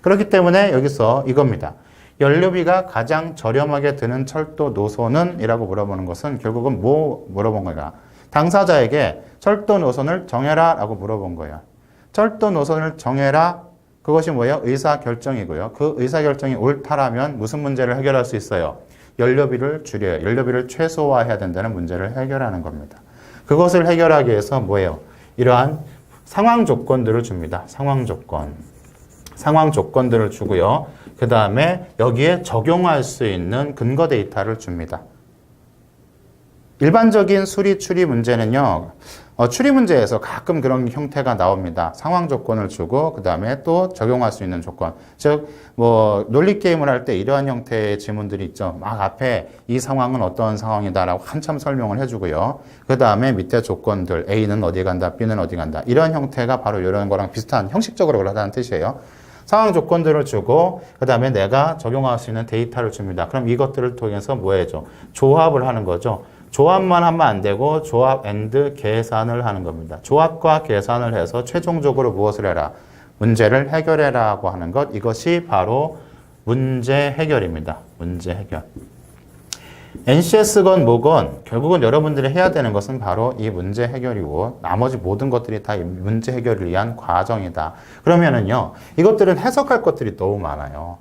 그렇기 때문에 여기서 이겁니다. 연료비가 가장 저렴하게 드는 철도 노선은? 이라고 물어보는 것은 결국은 뭐 물어본 거야? 당사자에게 철도 노선을 정해라 라고 물어본 거예요. 철도 노선을 정해라, 그것이 뭐예요? 의사결정이고요. 그 의사결정이 옳다라면 무슨 문제를 해결할 수 있어요? 연료비를 줄여야, 연료비를 최소화해야 된다는 문제를 해결하는 겁니다. 그것을 해결하기 위해서 뭐예요? 이러한 상황 조건들을 줍니다. 상황 조건. 상황 조건들을 주고요. 그 다음에 여기에 적용할 수 있는 근거 데이터를 줍니다. 일반적인 수리 추리 문제는요, 추리 문제에서 가끔 그런 형태가 나옵니다. 상황 조건을 주고 그 다음에 또 적용할 수 있는 조건. 즉 논리 게임을 할 때 이러한 형태의 지문들이 있죠. 막 앞에 이 상황은 어떤 상황이다라고 한참 설명을 해주고요. 그 다음에 밑에 조건들, A는 어디 간다, B는 어디 간다. 이런 형태가 바로 이런 거랑 비슷한, 형식적으로 그러다는 뜻이에요. 상황 조건들을 주고 그 다음에 내가 적용할 수 있는 데이터를 줍니다. 그럼 이것들을 통해서 뭐 해줘? 조합을 하는 거죠. 조합만 하면 안 되고 조합 앤드 계산을 하는 겁니다. 조합과 계산을 해서 최종적으로 무엇을 해라? 문제를 해결해라고 하는 것. 이것이 바로 문제 해결입니다. 문제 해결. NCS건 뭐건 결국은 여러분들이 해야 되는 것은 바로 이 문제 해결이고 나머지 모든 것들이 다 이 문제 해결을 위한 과정이다. 그러면은요, 이것들은 해석할 것들이 너무 많아요.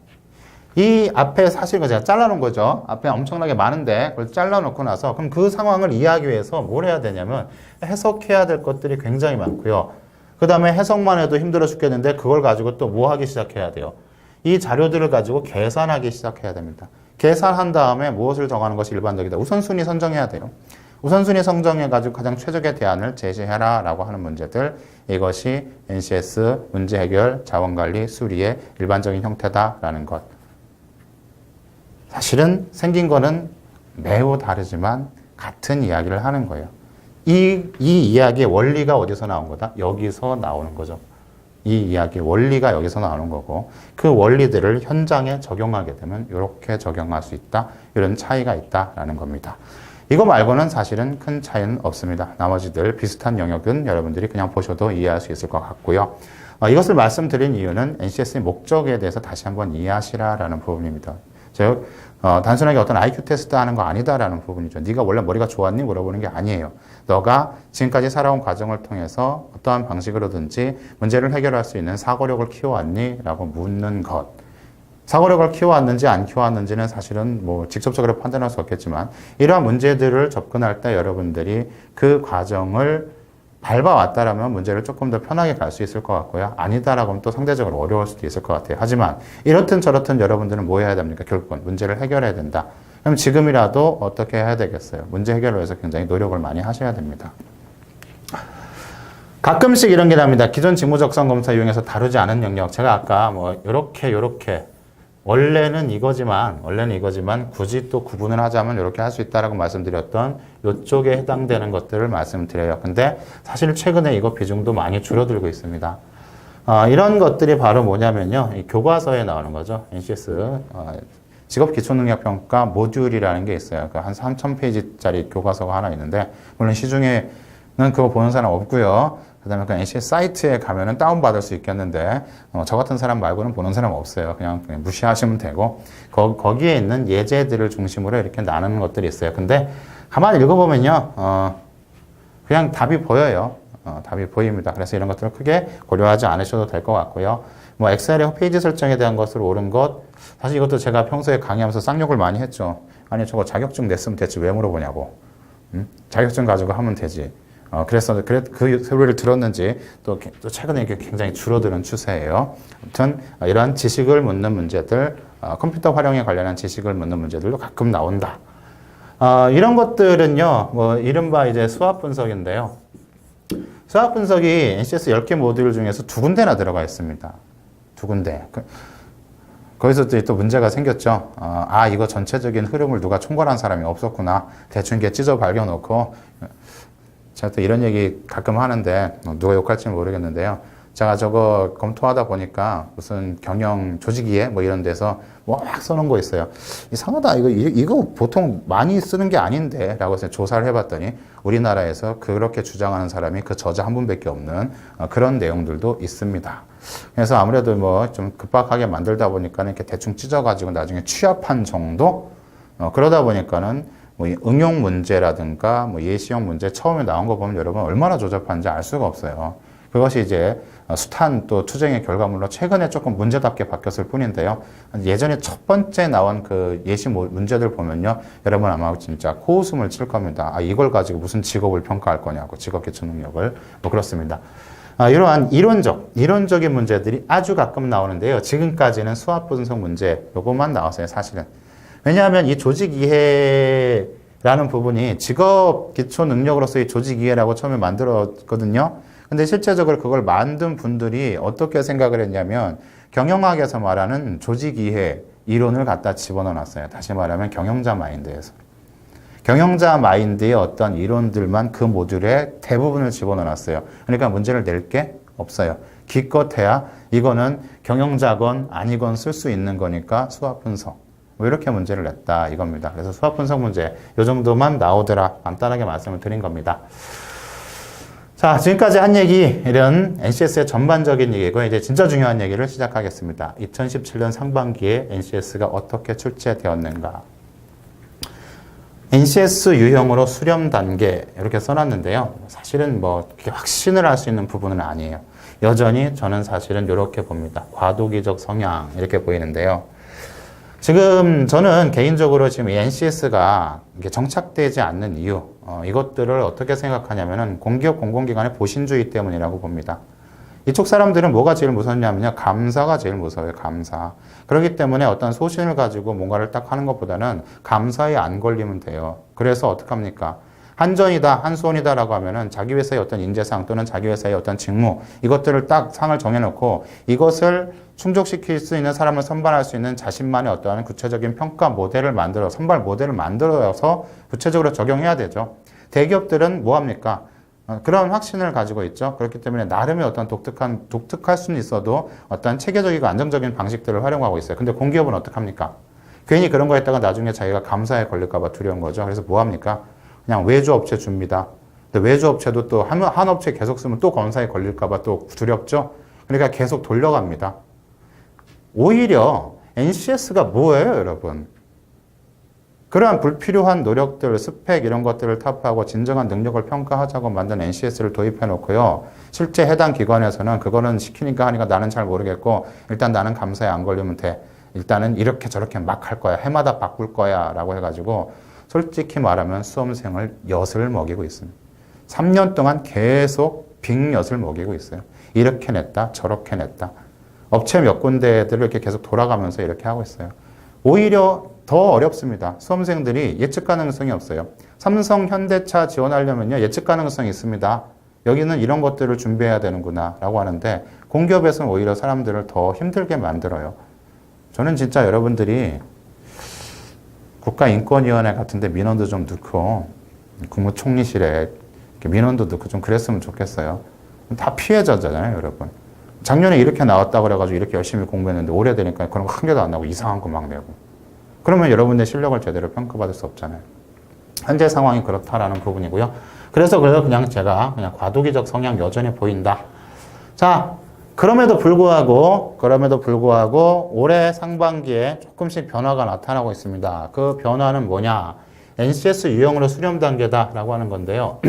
이 앞에 사실 제가 잘라놓은 거죠. 앞에 엄청나게 많은데 그걸 잘라놓고 나서 그럼 그 상황을 이해하기 위해서 뭘 해야 되냐면 해석해야 될 것들이 굉장히 많고요. 그 다음에 해석만 해도 힘들어 죽겠는데 그걸 가지고 또 뭐 하기 시작해야 돼요? 이 자료들을 가지고 계산하기 시작해야 됩니다. 계산한 다음에 무엇을 정하는 것이 일반적이다. 우선순위 선정해야 돼요. 우선순위 선정해가지고 가장 최적의 대안을 제시해라 라고 하는 문제들. 이것이 NCS 문제 해결 자원관리 수리의 일반적인 형태다라는 것. 사실은 생긴 거는 매우 다르지만 같은 이야기를 하는 거예요. 이 이야기의 원리가 어디서 나온 거다? 여기서 나오는 거죠. 이 이야기의 원리가 여기서 나오는 거고 그 원리들을 현장에 적용하게 되면 이렇게 적용할 수 있다. 이런 차이가 있다라는 겁니다. 이거 말고는 사실은 큰 차이는 없습니다. 나머지들 비슷한 영역은 여러분들이 그냥 보셔도 이해할 수 있을 것 같고요. 이것을 말씀드린 이유는 NCS의 목적에 대해서 다시 한번 이해하시라라는 부분입니다. 즉 단순하게 어떤 IQ 테스트 하는 거 아니다라는 부분이죠. 네가 원래 머리가 좋았니? 물어보는 게 아니에요. 너가 지금까지 살아온 과정을 통해서 어떠한 방식으로든지 문제를 해결할 수 있는 사고력을 키워왔니? 라고 묻는 것. 사고력을 키워왔는지 안 키워왔는지는 사실은 직접적으로 판단할 수 없겠지만 이러한 문제들을 접근할 때 여러분들이 그 과정을 밟아왔다라면 문제를 조금 더 편하게 갈 수 있을 것 같고요. 아니다라고 하면 또 상대적으로 어려울 수도 있을 것 같아요. 하지만 이렇든 저렇든 여러분들은 뭐 해야 됩니까? 결국은 문제를 해결해야 된다. 그럼 지금이라도 어떻게 해야 되겠어요? 문제 해결을 위해서 굉장히 노력을 많이 하셔야 됩니다. 가끔씩 이런 게 납니다. 기존 직무적성 검사 이용해서 다루지 않은 영역. 제가 아까 뭐 요렇게 원래는 이거지만 굳이 또 구분을 하자면 이렇게 할 수 있다라고 말씀드렸던 이쪽에 해당되는 것들을 말씀드려요. 근데 사실 최근에 이거 비중도 많이 줄어들고 있습니다. 이런 것들이 바로 뭐냐면요. 이 교과서에 나오는 거죠. NCS 직업기초능력평가 모듈이라는 게 있어요. 한 3,000페이지짜리 교과서가 하나 있는데 물론 시중에는 그거 보는 사람 없고요. 그 다음에 그 NCS 사이트에 가면은 다운받을 수 있겠는데, 저 같은 사람 말고는 보는 사람 없어요. 그냥 무시하시면 되고, 거기에 있는 예제들을 중심으로 이렇게 나누는 것들이 있어요. 근데 가만히 읽어보면요, 그냥 답이 보여요. 답이 보입니다. 그래서 이런 것들을 크게 고려하지 않으셔도 될 것 같고요. 뭐 엑셀의 페이지 설정에 대한 것을 옳은 것, 사실 이것도 제가 평소에 강의하면서 쌍욕을 많이 했죠. 아니 저거 자격증 냈으면 됐지 왜 물어보냐고. 자격증 가지고 하면 되지. 그래서 그 소리를 들었는지 또 최근에 굉장히 줄어드는 추세예요. 아무튼 이러한 지식을 묻는 문제들, 컴퓨터 활용에 관련한 지식을 묻는 문제들도 가끔 나온다. 이런 것들은요, 뭐 이른바 이제 수학 분석인데요. 수학 분석이 NCS 10개 모듈 중에서 2군데나 들어가 있습니다. 2군데. 거기서 또 문제가 생겼죠. 이거 전체적인 흐름을 누가 총괄한 사람이 없었구나. 대충 이렇게 찢어 발견놓고. 제가 또 이런 얘기 가끔 하는데 누가 욕할지 모르겠는데요. 제가 저거 검토하다 보니까 무슨 경영 조직이해 뭐 이런 데서 뭐 막 써놓은 거 있어요. 이상하다. 이거 보통 많이 쓰는 게 아닌데 라고 해서 조사를 해봤더니 우리나라에서 그렇게 주장하는 사람이 그 저자 한 분밖에 없는 그런 내용들도 있습니다. 그래서 아무래도 뭐 좀 급박하게 만들다 보니까 이렇게 대충 찢어가지고 나중에 취합한 정도? 그러다 보니까는 뭐 응용 문제라든가 뭐 예시형 문제 처음에 나온 거 보면 여러분 얼마나 조잡한지 알 수가 없어요. 그것이 이제 숱한 또 투쟁의 결과물로 최근에 조금 문제답게 바뀌었을 뿐인데요. 예전에 첫 번째 나온 그 예시 문제들 보면요. 여러분 아마 진짜 코웃음을 칠 겁니다. 이걸 가지고 무슨 직업을 평가할 거냐고, 직업 기초 능력을. 뭐 그렇습니다. 이러한 이론적인 문제들이 아주 가끔 나오는데요. 지금까지는 수학 분석 문제 요것만 나왔어요, 사실은. 왜냐하면 이 조직 이해라는 부분이 직업 기초 능력으로서의 조직 이해라고 처음에 만들었거든요. 근데 실제적으로 그걸 만든 분들이 어떻게 생각을 했냐면 경영학에서 말하는 조직 이해 이론을 갖다 집어넣어 놨어요. 다시 말하면 경영자 마인드에서. 경영자 마인드의 어떤 이론들만 그 모듈에 대부분을 집어넣어 놨어요. 그러니까 문제를 낼 게 없어요. 기껏해야 이거는 경영자건 아니건 쓸 수 있는 거니까 수학 분석. 뭐 이렇게 문제를 냈다 이겁니다. 그래서 수학 분석 문제 이 정도만 나오더라 간단하게 말씀을 드린 겁니다. 자, 지금까지 한 얘기 이런 NCS의 전반적인 얘기고 이제 진짜 중요한 얘기를 시작하겠습니다. 2017년 상반기에 NCS가 어떻게 출제되었는가. NCS 유형으로 수렴 단계 이렇게 써놨는데요. 사실은 뭐 확신을 할 수 있는 부분은 아니에요. 여전히 저는 사실은 이렇게 봅니다. 과도기적 성향 이렇게 보이는데요. 지금 저는 개인적으로 지금 NCS가 이게 정착되지 않는 이유, 이것들을 어떻게 생각하냐면은 공기업 공공기관의 보신주의 때문이라고 봅니다. 이쪽 사람들은 뭐가 제일 무섭냐면요. 감사가 제일 무서워요. 감사. 그렇기 때문에 어떤 소신을 가지고 뭔가를 딱 하는 것보다는 감사에 안 걸리면 돼요. 그래서 어떡합니까? 한전이다, 한수원이다라고 하면은 자기 회사의 어떤 인재상 또는 자기 회사의 어떤 직무, 이것들을 딱 상을 정해놓고 이것을 충족시킬 수 있는 사람을 선발할 수 있는 자신만의 어떠한 구체적인 평가 모델을 선발 모델을 만들어서 구체적으로 적용해야 되죠. 대기업들은 뭐 합니까? 그런 확신을 가지고 있죠. 그렇기 때문에 나름의 어떤 독특할 수는 있어도 어떤 체계적이고 안정적인 방식들을 활용하고 있어요. 근데 공기업은 어떡합니까? 괜히 그런 거 했다가 나중에 자기가 감사에 걸릴까봐 두려운 거죠. 그래서 뭐 합니까? 그냥 외주업체 줍니다. 근데 외주업체도 또 한 업체 계속 쓰면 또 검사에 걸릴까봐 또 두렵죠. 그러니까 계속 돌려갑니다. 오히려 NCS가 뭐예요, 여러분? 그러한 불필요한 노력들, 스펙 이런 것들을 타파하고 진정한 능력을 평가하자고 만든 NCS를 도입해 놓고요. 실제 해당 기관에서는 그거는 시키니까 하니까 나는 잘 모르겠고 일단 나는 감사에 안 걸리면 돼. 일단은 이렇게 저렇게 막 할 거야. 해마다 바꿀 거야. 라고 해가지고 솔직히 말하면 수험생을 엿을 먹이고 있습니다. 3년 동안 계속 빅엿을 먹이고 있어요. 이렇게 냈다, 저렇게 냈다. 업체 몇 군데들을 이렇게 계속 돌아가면서 이렇게 하고 있어요. 오히려 더 어렵습니다. 수험생들이 예측 가능성이 없어요. 삼성, 현대차 지원하려면요, 예측 가능성이 있습니다. 여기는 이런 것들을 준비해야 되는구나 라고 하는데 공기업에서는 오히려 사람들을 더 힘들게 만들어요. 저는 진짜 여러분들이 국가인권위원회 같은데 민원도 좀 넣고 국무총리실에 민원도 넣고 좀 그랬으면 좋겠어요. 다 피해자잖아요, 여러분. 작년에 이렇게 나왔다고 그래가지고 이렇게 열심히 공부했는데 올해 되니까 그런 거 한 개도 안 나고 이상한 거 막 내고. 그러면 여러분의 실력을 제대로 평가받을 수 없잖아요. 현재 상황이 그렇다라는 부분이고요. 그래서 그냥 제가 그냥 과도기적 성향 여전히 보인다. 자, 그럼에도 불구하고 올해 상반기에 조금씩 변화가 나타나고 있습니다. 그 변화는 뭐냐? NCS 유형으로 수렴 단계다라고 하는 건데요.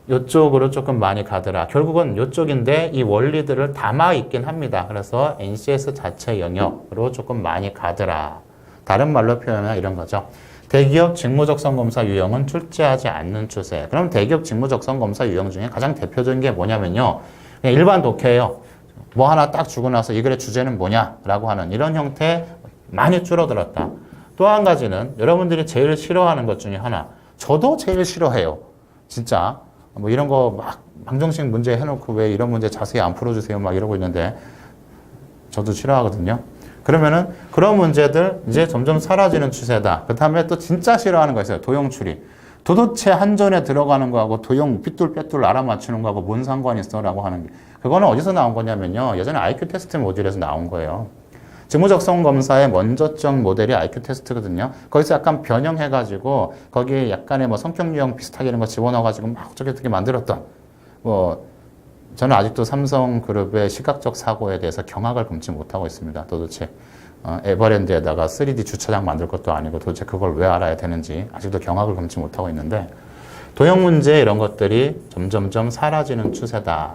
이쪽으로 조금 많이 가더라. 결국은 이쪽인데 이 원리들을 담아 있긴 합니다. 그래서 NCS 자체 영역으로 조금 많이 가더라. 다른 말로 표현하면 이런 거죠. 대기업 직무적성 검사 유형은 출제하지 않는 추세. 그럼 대기업 직무적성 검사 유형 중에 가장 대표적인 게 뭐냐면요. 그냥 일반 독해예요. 뭐 하나 딱 주고 나서 이 글의 주제는 뭐냐라고 하는 이런 형태 많이 줄어들었다. 또 한 가지는 여러분들이 제일 싫어하는 것 중에 하나. 저도 제일 싫어해요. 진짜. 뭐 이런 거 막 방정식 문제 해놓고 왜 이런 문제 자세히 안 풀어주세요 막 이러고 있는데 저도 싫어하거든요. 그러면은 그런 문제들 이제 점점 사라지는 추세다. 그 다음에 또 진짜 싫어하는 거 있어요. 도형 추리. 도대체 한전에 들어가는 거하고 도형 삐뚤빼뚤 알아맞추는 거하고 뭔 상관이 있어? 라고 하는 게. 그거는 어디서 나온 거냐면요. 예전에 IQ 테스트 모듈에서 나온 거예요. 직무적성 검사의 먼저적 모델이 IQ 테스트거든요. 거기서 약간 변형해가지고 거기에 약간의 뭐 성격 유형 비슷하게 이런 거 집어넣어가지고 막 어떻게 만들었던 뭐 저는 아직도 삼성그룹의 시각적 사고에 대해서 경악을 금치 못하고 있습니다. 도대체 에버랜드에다가 3D 주차장 만들 것도 아니고 도대체 그걸 왜 알아야 되는지 아직도 경악을 금치 못하고 있는데 도형 문제 이런 것들이 점점점 사라지는 추세다.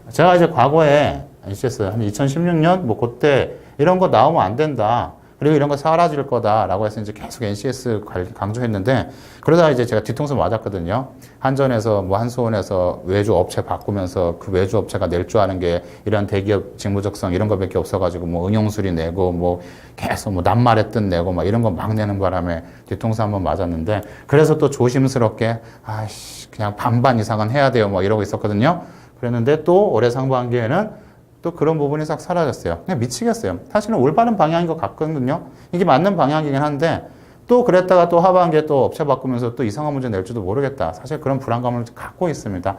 제가 이제 과거에 NCS 한 2016년 뭐 그때 이런 거 나오면 안 된다. 그리고 이런 거 사라질 거다라고 해서 이제 계속 NCS 강조했는데 그러다가 이제 제가 뒤통수 맞았거든요. 한전에서 뭐 한수원에서 외주 업체 바꾸면서 그 외주 업체가 낼 줄 아는 게 이런 대기업 직무적성 이런 거밖에 없어가지고 뭐 응용수리 내고 뭐 계속 뭐 낱말했던 내고 막 이런 거 막 내는 바람에 뒤통수 한번 맞았는데 그래서 또 조심스럽게 아이씨 그냥 반반 이상은 해야 돼요 뭐 이러고 있었거든요. 그랬는데 또 올해 상반기에는 또 그런 부분이 싹 사라졌어요. 그냥 미치겠어요. 사실은 올바른 방향인 것 같거든요. 이게 맞는 방향이긴 한데 또 그랬다가 또 하반기에 또 업체 바꾸면서 또 이상한 문제 낼지도 모르겠다. 사실 그런 불안감을 갖고 있습니다.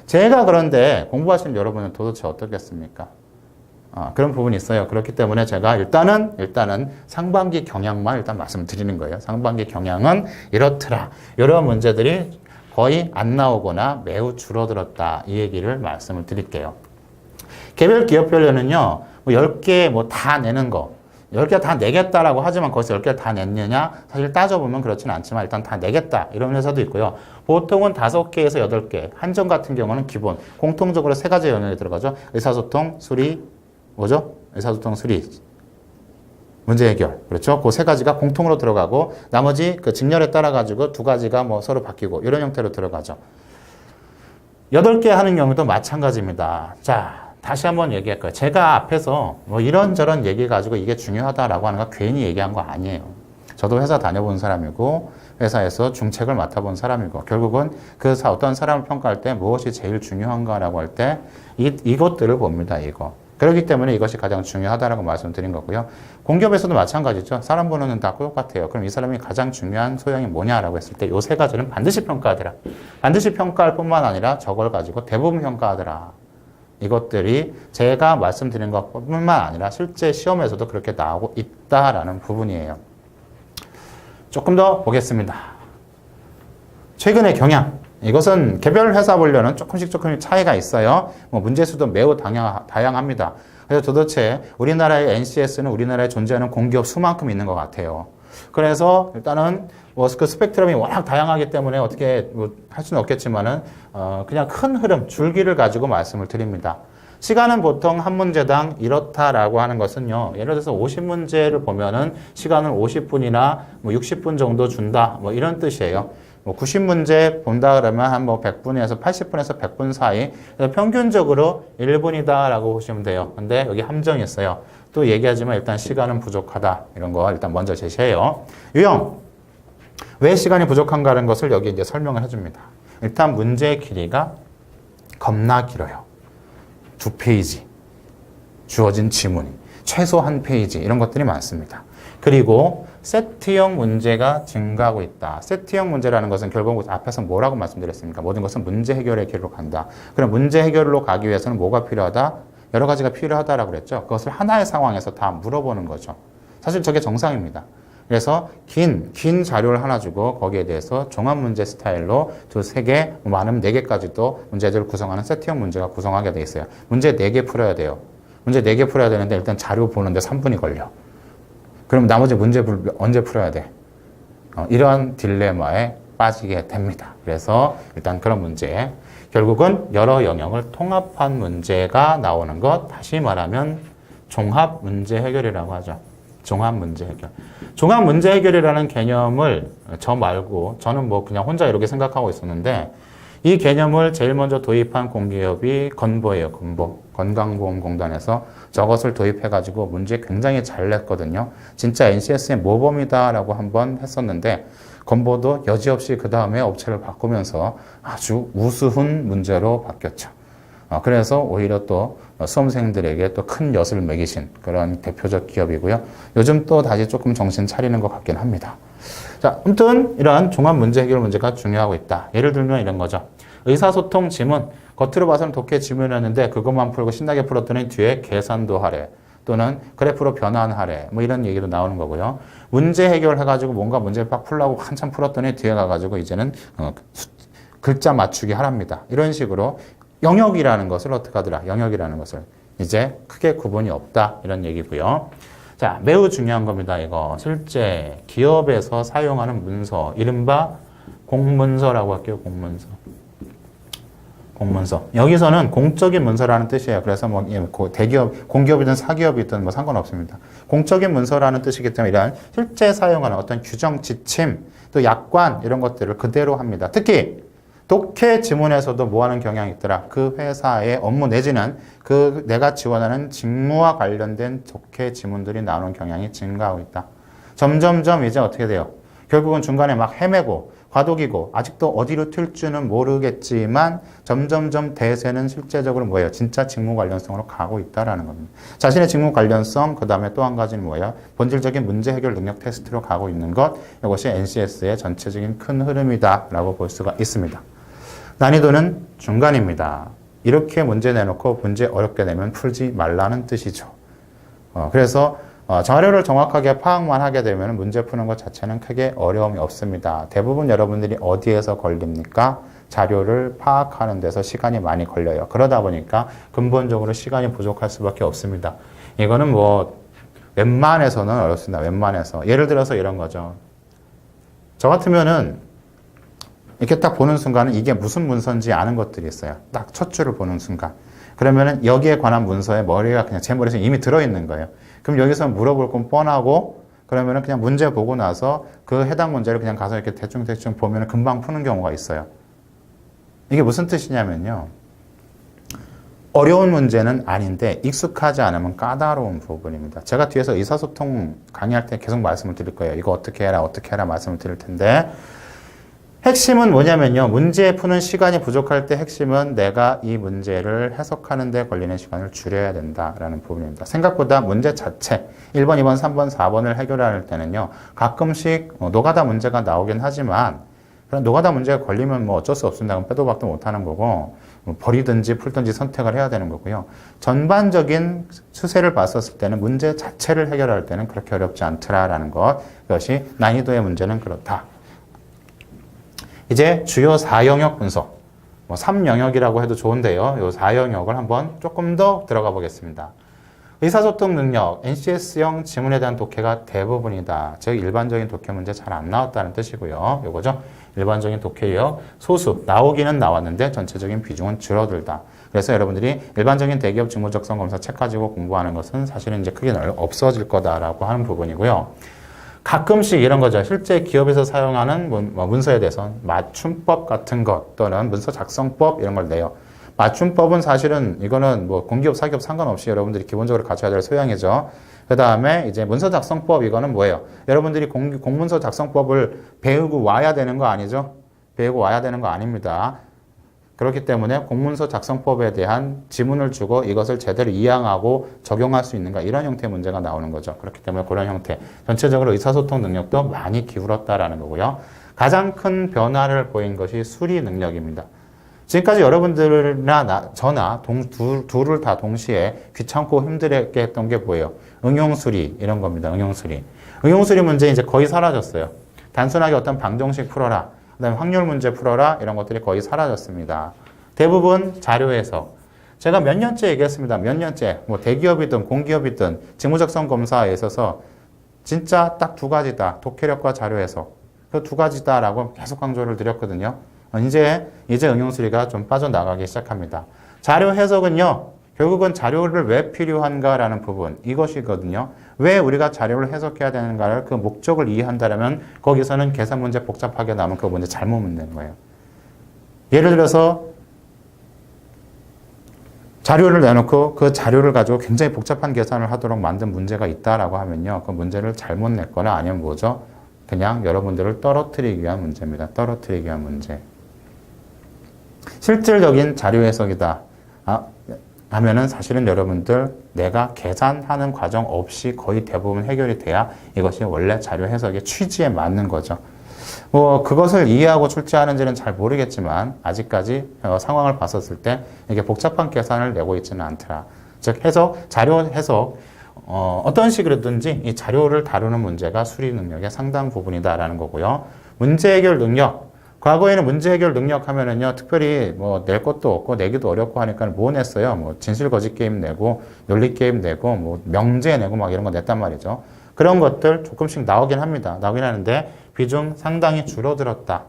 제가 그런데 공부하시는 여러분은 도대체 어떻겠습니까? 그런 부분이 있어요. 그렇기 때문에 제가 일단은 상반기 경향만 일단 말씀드리는 거예요. 상반기 경향은 이렇더라. 이런 문제들이 거의 안 나오거나 매우 줄어들었다. 이 얘기를 말씀을 드릴게요. 개별 기업별로는요, 뭐 10개 뭐 다 내는 거, 10개 다 내겠다라고 하지만 거기서 10개를 다 냈느냐? 사실 따져보면 그렇지는 않지만 일단 다 내겠다. 이런 회사도 있고요. 보통은 5개에서 8개. 한전 같은 경우는 기본. 공통적으로 3가지 영역이 들어가죠. 의사소통, 수리, 뭐죠? 의사소통, 수리. 문제 해결. 그렇죠? 그 3가지가 공통으로 들어가고 나머지 그 직렬에 따라가지고 2가지가 뭐 서로 바뀌고 이런 형태로 들어가죠. 8개 하는 경우도 마찬가지입니다. 자. 다시 한번 얘기할 거예요. 제가 앞에서 뭐 이런저런 얘기 가지고 이게 중요하다라고 하는 거 괜히 얘기한 거 아니에요. 저도 회사 다녀본 사람이고 회사에서 중책을 맡아본 사람이고 결국은 그 어떤 사람을 평가할 때 무엇이 제일 중요한가라고 할 때 이것들을 봅니다. 이거. 그렇기 때문에 이것이 가장 중요하다라고 말씀드린 거고요. 공기업에서도 마찬가지죠. 사람 보는 눈 다 똑같아요. 그럼 이 사람이 가장 중요한 소양이 뭐냐라고 했을 때 이 3가지는 반드시 평가하더라. 반드시 평가할 뿐만 아니라 저걸 가지고 대부분 평가하더라. 이것들이 제가 말씀드린 것뿐만 아니라 실제 시험에서도 그렇게 나오고 있다라는 부분이에요. 조금 더 보겠습니다. 최근의 경향. 이것은 개별 회사 보려는 조금씩 차이가 있어요. 뭐 문제수도 매우 다양합니다. 그래서 도대체 우리나라의 NCS는 우리나라에 존재하는 공기업 수만큼 있는 것 같아요. 그래서 일단은 뭐 그 스펙트럼이 워낙 다양하기 때문에 어떻게 뭐 할 수는 없겠지만은 그냥 큰 흐름, 줄기를 가지고 말씀을 드립니다. 시간은 보통 한 문제당 이렇다라고 하는 것은요. 예를 들어서 50문제를 보면은 시간을 50분이나 뭐 60분 정도 준다. 뭐 이런 뜻이에요. 뭐 90문제 본다 그러면 한 뭐 100분에서 80분에서 100분 사이. 그래서 평균적으로 1분이다라고 보시면 돼요. 근데 여기 함정이 있어요. 또 얘기하지만 일단 시간은 부족하다. 이런 거 일단 먼저 제시해요. 유형. 왜 시간이 부족한가라는 것을 여기 이제 설명을 해줍니다. 일단 문제의 길이가 겁나 길어요. 2페이지. 주어진 지문이. 최소 1페이지. 이런 것들이 많습니다. 그리고 세트형 문제가 증가하고 있다. 세트형 문제라는 것은 결국 앞에서 뭐라고 말씀드렸습니까? 모든 것은 문제 해결의 길로 간다. 그럼 문제 해결로 가기 위해서는 뭐가 필요하다? 여러 가지가 필요하다라고 그랬죠. 그것을 하나의 상황에서 다 물어보는 거죠. 사실 저게 정상입니다. 그래서 긴 자료를 하나 주고 거기에 대해서 종합 문제 스타일로 2, 3개, 많으면 4개까지도 문제들을 구성하는 세트형 문제가 구성하게 돼 있어요. 문제 4개 풀어야 돼요. 문제 4개 풀어야 되는데 일단 자료 보는데 3분이 걸려. 그럼 나머지 문제를 언제 풀어야 돼? 이러한 딜레마에 빠지게 됩니다. 그래서 일단 그런 문제. 결국은 여러 영역을 통합한 문제가 나오는 것. 다시 말하면 종합 문제 해결이라고 하죠. 종합 문제 해결. 종합 문제 해결이라는 개념을 저 말고 저는 뭐 그냥 혼자 이렇게 생각하고 있었는데 이 개념을 제일 먼저 도입한 공기업이 건보예요. 건보. 건강보험공단에서 저것을 도입해가지고 문제 굉장히 잘 냈거든요. 진짜 NCS의 모범이다라고 한번 했었는데 건보도 여지없이 그 다음에 업체를 바꾸면서 아주 우스운 문제로 바뀌었죠. 그래서 오히려 또 수험생들에게 또 큰 엿을 먹이신 그런 대표적 기업이고요. 요즘 또 다시 조금 정신 차리는 것 같긴 합니다. 자, 아무튼 이러한 종합 문제 해결 문제가 중요하고 있다. 예를 들면 이런 거죠. 의사소통 지문, 겉으로 봐서는 독해 지문이었는데 그것만 풀고 신나게 풀었더니 뒤에 계산도 하래. 또는 그래프로 변환하래. 뭐 이런 얘기도 나오는 거고요. 문제 해결해가지고 뭔가 문제를 빡 풀라고 한참 풀었더니 뒤에 가가지고 이제는 글자 맞추기 하랍니다. 이런 식으로 영역이라는 것을 어떻게 하더라? 영역이라는 것을 이제 크게 구분이 없다. 이런 얘기고요. 자, 매우 중요한 겁니다. 이거 실제 기업에서 사용하는 문서, 이른바 공문서라고 할게요. 공문서. 공문서. 여기서는 공적인 문서라는 뜻이에요. 그래서 뭐 대기업, 공기업이든 사기업이든 뭐 상관없습니다. 공적인 문서라는 뜻이기 때문에 이런 실제 사용하는 어떤 규정, 지침, 또 약관 이런 것들을 그대로 합니다. 특히 독해 지문에서도 뭐 하는 경향이 있더라? 그 회사의 업무 내지는 그 내가 지원하는 직무와 관련된 독해 지문들이 나오는 경향이 증가하고 있다. 점점점 이제 어떻게 돼요? 결국은 중간에 막 헤매고 과도기고 아직도 어디로 튈지는 모르겠지만 점점점 대세는 실제적으로 뭐예요? 진짜 직무 관련성으로 가고 있다라는 겁니다. 자신의 직무 관련성, 그 다음에 또 한 가지는 뭐예요? 본질적인 문제 해결 능력 테스트로 가고 있는 것. 이것이 NCS의 전체적인 큰 흐름이다라고 볼 수가 있습니다. 난이도는 중간입니다. 이렇게 문제 내놓고 문제 어렵게 내면 풀지 말라는 뜻이죠. 그래서 자료를 정확하게 파악만 하게 되면 문제 푸는 것 자체는 크게 어려움이 없습니다. 대부분 여러분들이 어디에서 걸립니까? 자료를 파악하는 데서 시간이 많이 걸려요. 그러다 보니까 근본적으로 시간이 부족할 수밖에 없습니다. 이거는 뭐 웬만해서는 어렵습니다. 웬만해서. 예를 들어서 이런 거죠. 저 같으면은 이렇게 딱 보는 순간은 이게 무슨 문서인지 아는 것들이 있어요. 딱 첫 줄을 보는 순간. 그러면은 여기에 관한 문서에 머리가 그냥 제 머리에서 이미 들어있는 거예요. 그럼 여기서 물어볼 건 뻔하고 그러면은 그냥 문제 보고 나서 그 해당 문제를 그냥 가서 이렇게 대충 보면은 금방 푸는 경우가 있어요. 이게 무슨 뜻이냐면요. 어려운 문제는 아닌데 익숙하지 않으면 까다로운 부분입니다. 제가 뒤에서 의사소통 강의할 때 계속 말씀을 드릴 거예요. 이거 어떻게 해라 말씀을 드릴 텐데 핵심은 뭐냐면요. 문제 푸는 시간이 부족할 때 핵심은 내가 이 문제를 해석하는 데 걸리는 시간을 줄여야 된다라는 부분입니다. 생각보다 문제 자체 1번, 2번, 3번, 4번을 해결할 때는요. 가끔씩 노가다 문제가 나오긴 하지만 그런 노가다 문제가 걸리면 뭐 어쩔 수 없습니다. 그럼 빼도 박도 못하는 거고 버리든지 풀든지 선택을 해야 되는 거고요. 전반적인 추세를 봤었을 때는 문제 자체를 해결할 때는 그렇게 어렵지 않더라라는 것. 그것이 난이도의 문제는 그렇다. 이제 주요 4영역 분석, 뭐 3영역이라고 해도 좋은데요. 이 4영역을 한번 조금 더 들어가 보겠습니다. 의사소통 능력, NCS형 지문에 대한 독해가 대부분이다. 즉 일반적인 독해 문제 잘 안 나왔다는 뜻이고요. 요거죠. 일반적인 독해요. 소수, 나오기는 나왔는데 전체적인 비중은 줄어들다. 그래서 여러분들이 일반적인 대기업 직무적성 검사 책 가지고 공부하는 것은 사실은 이제 크게 없어질 거다라고 하는 부분이고요. 가끔씩 이런 거죠. 실제 기업에서 사용하는 문서에 대해서 맞춤법 같은 것 또는 문서 작성법 이런 걸 내요. 맞춤법은 사실은 이거는 뭐 공기업, 사기업 상관없이 여러분들이 기본적으로 갖춰야 될 소양이죠. 그 다음에 이제 문서 작성법 이거는 뭐예요? 여러분들이 공문서 작성법을 배우고 와야 되는 거 아니죠? 배우고 와야 되는 거 아닙니다. 그렇기 때문에 공문서 작성법에 대한 지문을 주고 이것을 제대로 이해하고 적용할 수 있는가 이런 형태의 문제가 나오는 거죠. 그렇기 때문에 그런 형태 전체적으로 의사소통 능력도 많이 기울었다라는 거고요. 가장 큰 변화를 보인 것이 수리 능력입니다. 지금까지 여러분들이나 저나 둘을 다 동시에 귀찮고 힘들게 했던 게 뭐예요? 응용수리 이런 겁니다. 응용수리. 응용수리 문제 이제 거의 사라졌어요. 단순하게 어떤 방정식 풀어라. 그다음에 확률 문제 풀어라 이런 것들이 거의 사라졌습니다. 대부분 자료 해석. 제가 몇 년째 얘기했습니다. 몇 년째 뭐 대기업이든 공기업이든 직무적성 검사에 있어서 진짜 딱 두 가지다. 독해력과 자료 해석. 그 두 가지다라고 계속 강조를 드렸거든요. 이제 응용수리가 좀 빠져나가기 시작합니다. 자료 해석은요. 결국은 자료를 왜 필요한가라는 부분 이것이거든요. 왜 우리가 자료를 해석해야 되는가를 그 목적을 이해한다면 거기서는 계산 문제 복잡하게 나오면 그 문제 잘못 묻는 거예요. 예를 들어서 자료를 내놓고 그 자료를 가지고 굉장히 복잡한 계산을 하도록 만든 문제가 있다라고 하면요. 그 문제를 잘못 냈거나 아니면 뭐죠? 그냥 여러분들을 떨어뜨리기 위한 문제입니다. 떨어뜨리기 위한 문제. 실질적인 자료 해석이다. 하면은 사실은 여러분들 내가 계산하는 과정 없이 거의 대부분 해결이 돼야 이것이 원래 자료 해석의 취지에 맞는 거죠. 뭐 그것을 이해하고 출제하는지는 잘 모르겠지만 아직까지 상황을 봤었을 때 이게 복잡한 계산을 내고 있지는 않더라. 즉 해석, 자료 해석 어떤 식으로든지 이 자료를 다루는 문제가 수리 능력의 상당 부분이다라는 거고요. 문제 해결 능력. 과거에는 문제 해결 능력 하면은요, 특별히 뭐 낼 것도 없고 내기도 어렵고 하니까 뭐 냈어요. 뭐 진실 거짓 게임 내고 논리 게임 내고 뭐 명제 내고 막 이런 거 냈단 말이죠. 그런 것들 조금씩 나오긴 합니다. 나오긴 하는데 비중 상당히 줄어들었다.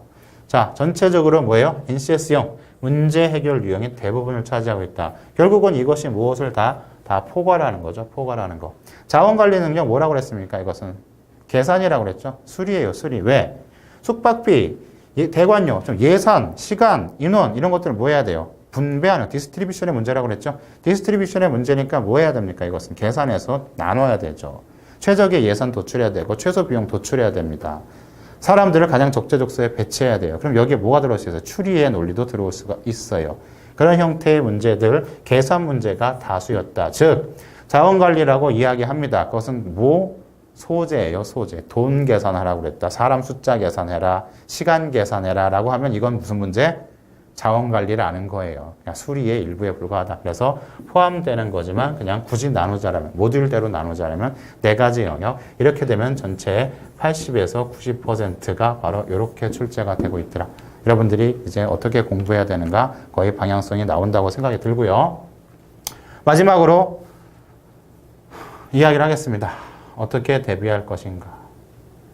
자, 전체적으로 뭐예요? NCS형 문제 해결 유형이 대부분을 차지하고 있다. 결국은 이것이 무엇을 다 포괄하는 거죠. 포괄하는 거. 자원관리 능력 뭐라고 그랬습니까? 이것은 계산이라고 그랬죠. 수리예요. 수리. 왜? 숙박비 대관료, 좀 예산, 시간, 인원 이런 것들을 뭐 해야 돼요? 분배하는 디스트리뷰션의 문제라고 그랬죠. 디스트리뷰션의 문제니까 뭐 해야 됩니까? 이것은 계산해서 나눠야 되죠. 최적의 예산 도출해야 되고 최소 비용 도출해야 됩니다. 사람들을 가장 적재적소에 배치해야 돼요. 그럼 여기에 뭐가 들어올 수 있어요? 추리의 논리도 들어올 수가 있어요. 그런 형태의 문제들, 계산 문제가 다수였다. 즉 자원관리라고 이야기합니다. 그것은 소재예요, 소재. 돈 계산하라고 그랬다. 사람 숫자 계산해라. 시간 계산해라. 라고 하면 이건 무슨 문제? 자원관리를 아는 거예요. 그냥 수리의 일부에 불과하다. 그래서 포함되는 거지만 그냥 굳이 나누자라면, 모듈대로 나누자라면 네 가지 영역. 이렇게 되면 전체의 80에서 90%가 바로 이렇게 출제가 되고 있더라. 여러분들이 이제 어떻게 공부해야 되는가 거의 방향성이 나온다고 생각이 들고요. 마지막으로 이야기를 하겠습니다. 어떻게 대비할 것인가.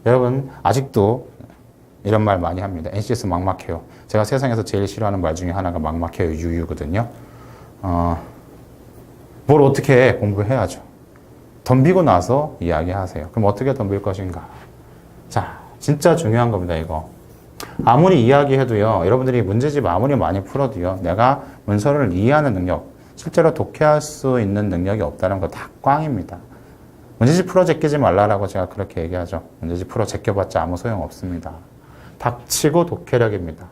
여러분 아직도 이런 말 많이 합니다. NCS 막막해요. 제가 세상에서 제일 싫어하는 말 중에 하나가 막막해요. 유유거든요. 뭘 어떻게 공부해야죠. 덤비고 나서 이야기하세요. 그럼 어떻게 덤빌 것인가. 자, 진짜 중요한 겁니다. 이거. 아무리 이야기해도요. 여러분들이 문제집 아무리 많이 풀어도요. 내가 문서를 이해하는 능력, 실제로 독해할 수 있는 능력이 없다는 거 다 꽝입니다. 문제집 풀어 제끼지 말라라고 제가 그렇게 얘기하죠. 문제집 풀어 제껴봤자 아무 소용없습니다. 닥치고 독해력입니다.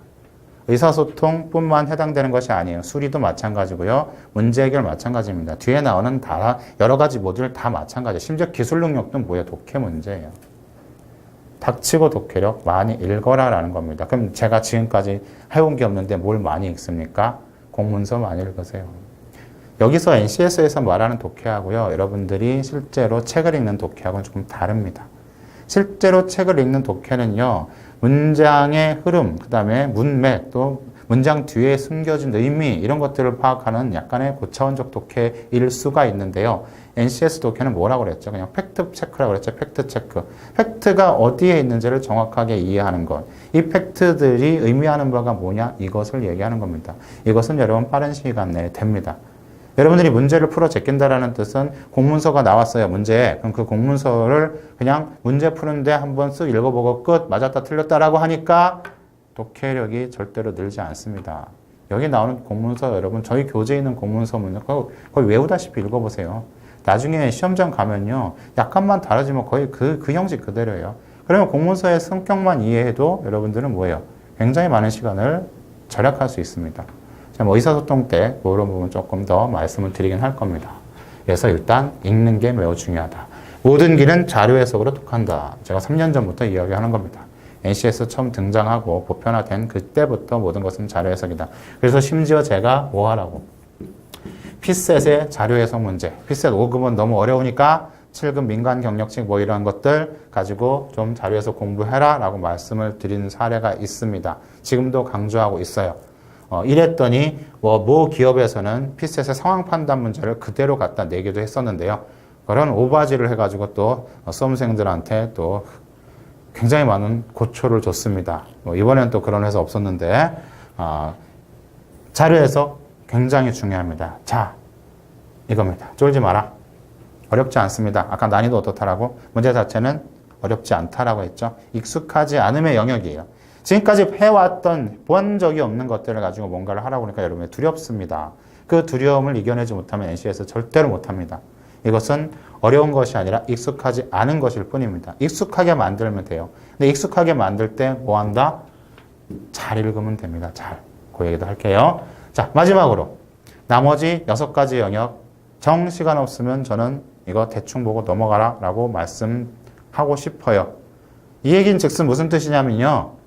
의사소통뿐만 해당되는 것이 아니에요. 수리도 마찬가지고요. 문제 해결 마찬가지입니다. 뒤에 나오는 다 여러 가지 모듈 다 마찬가지예요. 심지어 기술 능력도 뭐예요? 독해 문제예요. 닥치고 독해력 많이 읽어라라는 겁니다. 그럼 제가 지금까지 해온 게 없는데 뭘 많이 읽습니까? 공문서 많이 읽으세요. 여기서 NCS에서 말하는 독해하고요. 여러분들이 실제로 책을 읽는 독해하고는 조금 다릅니다. 실제로 책을 읽는 독해는요. 문장의 흐름, 그 다음에 문맥, 또 문장 뒤에 숨겨진 의미 이런 것들을 파악하는 약간의 고차원적 독해일 수가 있는데요. NCS 독해는 뭐라고 그랬죠? 그냥 팩트 체크라고 그랬죠. 팩트 체크. 팩트가 어디에 있는지를 정확하게 이해하는 것. 이 팩트들이 의미하는 바가 뭐냐? 이것을 얘기하는 겁니다. 이것은 여러분 빠른 시간 내에 됩니다. 여러분들이 문제를 풀어 제낀다라는 뜻은 공문서가 나왔어요, 문제에. 그럼 그 공문서를 그냥 문제 푸는데 한번 쓱 읽어보고 끝, 맞았다 틀렸다라고 하니까 독해력이 절대로 늘지 않습니다. 여기 나오는 공문서 여러분, 저희 교재에 있는 공문서 문제 거의 외우다시피 읽어보세요. 나중에 시험장 가면요, 약간만 다르지만 거의 그 형식 그대로예요. 그러면 공문서의 성격만 이해해도 여러분들은 뭐예요? 굉장히 많은 시간을 절약할 수 있습니다. 뭐 의사소통 때 그런 부분 조금 더 말씀을 드리긴 할 겁니다. 그래서 일단 읽는 게 매우 중요하다. 모든 길은 자료 해석으로 독한다. 제가 3년 전부터 이야기하는 겁니다. NCS 처음 등장하고 보편화된 그때부터 모든 것은 자료 해석이다. 그래서 심지어 제가 뭐 하라고? 피셋의 자료 해석 문제. 피셋 5급은 너무 어려우니까 7급 민간 경력직 뭐 이런 것들 가지고 좀 자료 해석 공부해라 라고 말씀을 드린 사례가 있습니다. 지금도 강조하고 있어요. 이랬더니 모 기업에서는 피셋의 상황 판단 문제를 그대로 갖다 내기도 했었는데요. 그런 오바지를 해가지고 또 수험생들한테 또 굉장히 많은 고초를 줬습니다. 이번엔 또 그런 회사 없었는데 자료 해석 굉장히 중요합니다. 자, 이겁니다. 쫄지 마라. 어렵지 않습니다. 아까 난이도 어떻다라고? 문제 자체는 어렵지 않다라고 했죠. 익숙하지 않음의 영역이에요. 지금까지 해왔던 본 적이 없는 것들을 가지고 뭔가를 하라고 하니까 여러분이 두렵습니다. 그 두려움을 이겨내지 못하면 NC에서 절대로 못합니다. 이것은 어려운 것이 아니라 익숙하지 않은 것일 뿐입니다. 익숙하게 만들면 돼요. 근데 익숙하게 만들 때 뭐 한다? 잘 읽으면 됩니다. 잘. 그 얘기도 할게요. 자, 마지막으로 나머지 6가지 영역 정 시간 없으면 저는 이거 대충 보고 넘어가라 라고 말씀하고 싶어요. 이 얘기는 즉슨 무슨 뜻이냐면요.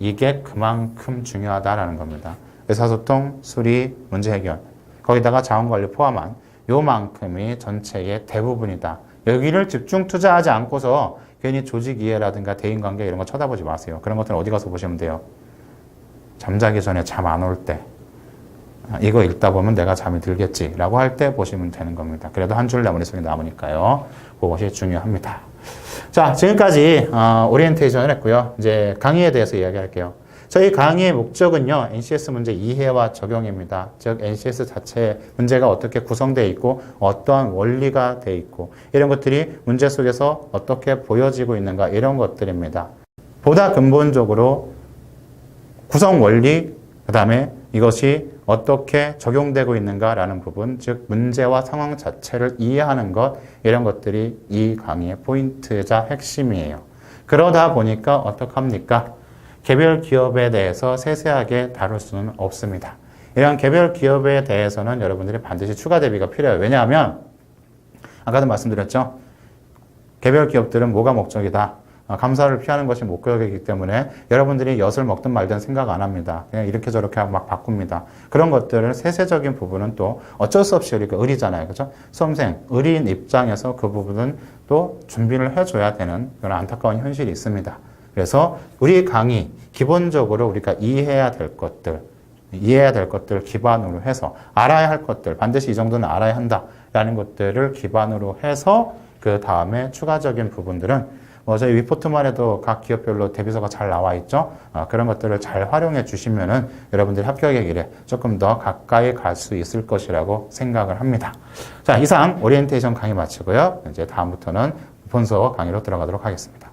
이게 그만큼 중요하다라는 겁니다. 의사소통, 수리, 문제 해결. 거기다가 자원관리 포함한 요만큼이 전체의 대부분이다. 여기를 집중 투자하지 않고서 괜히 조직 이해라든가 대인관계 이런 거 쳐다보지 마세요. 그런 것들은 어디 가서 보시면 돼요. 잠자기 전에 잠 안 올 때. 이거 읽다 보면 내가 잠이 들겠지 라고 할 때 보시면 되는 겁니다. 그래도 한 줄 내 머릿속에 남으니까요. 그것이 중요합니다. 자, 지금까지 오리엔테이션을 했고요. 이제 강의에 대해서 이야기할게요. 저희 강의의 목적은요, NCS 문제 이해와 적용입니다. 즉, NCS 자체의 문제가 어떻게 구성되어 있고, 어떠한 원리가 되어 있고, 이런 것들이 문제 속에서 어떻게 보여지고 있는가, 이런 것들입니다. 보다 근본적으로 구성 원리, 그 다음에 이것이 어떻게 적용되고 있는가라는 부분, 즉 문제와 상황 자체를 이해하는 것, 이런 것들이 이 강의의 포인트자 핵심이에요. 그러다 보니까 어떡합니까? 개별 기업에 대해서 세세하게 다룰 수는 없습니다. 이런 개별 기업에 대해서는 여러분들이 반드시 추가 대비가 필요해요. 왜냐하면 아까도 말씀드렸죠. 개별 기업들은 뭐가 목적이다? 감사를 피하는 것이 목적이기 때문에 여러분들이 엿을 먹든 말든 생각 안 합니다. 그냥 이렇게 저렇게 막 바꿉니다. 그런 것들을 세세적인 부분은 또 어쩔 수 없이 우리가 의리잖아요. 그죠? 수험생, 의리인 입장에서 그 부분은 또 준비를 해줘야 되는 그런 안타까운 현실이 있습니다. 그래서 우리 강의, 기본적으로 우리가 이해해야 될 것들 기반으로 해서 알아야 할 것들, 반드시 이 정도는 알아야 한다라는 것들을 기반으로 해서 그 다음에 추가적인 부분들은 저희 위포트만 해도 각 기업별로 대비서가 잘 나와 있죠. 그런 것들을 잘 활용해 주시면은 여러분들이 합격의 길에 조금 더 가까이 갈 수 있을 것이라고 생각을 합니다. 자, 이상 오리엔테이션 강의 마치고요. 이제 다음부터는 본서 강의로 들어가도록 하겠습니다.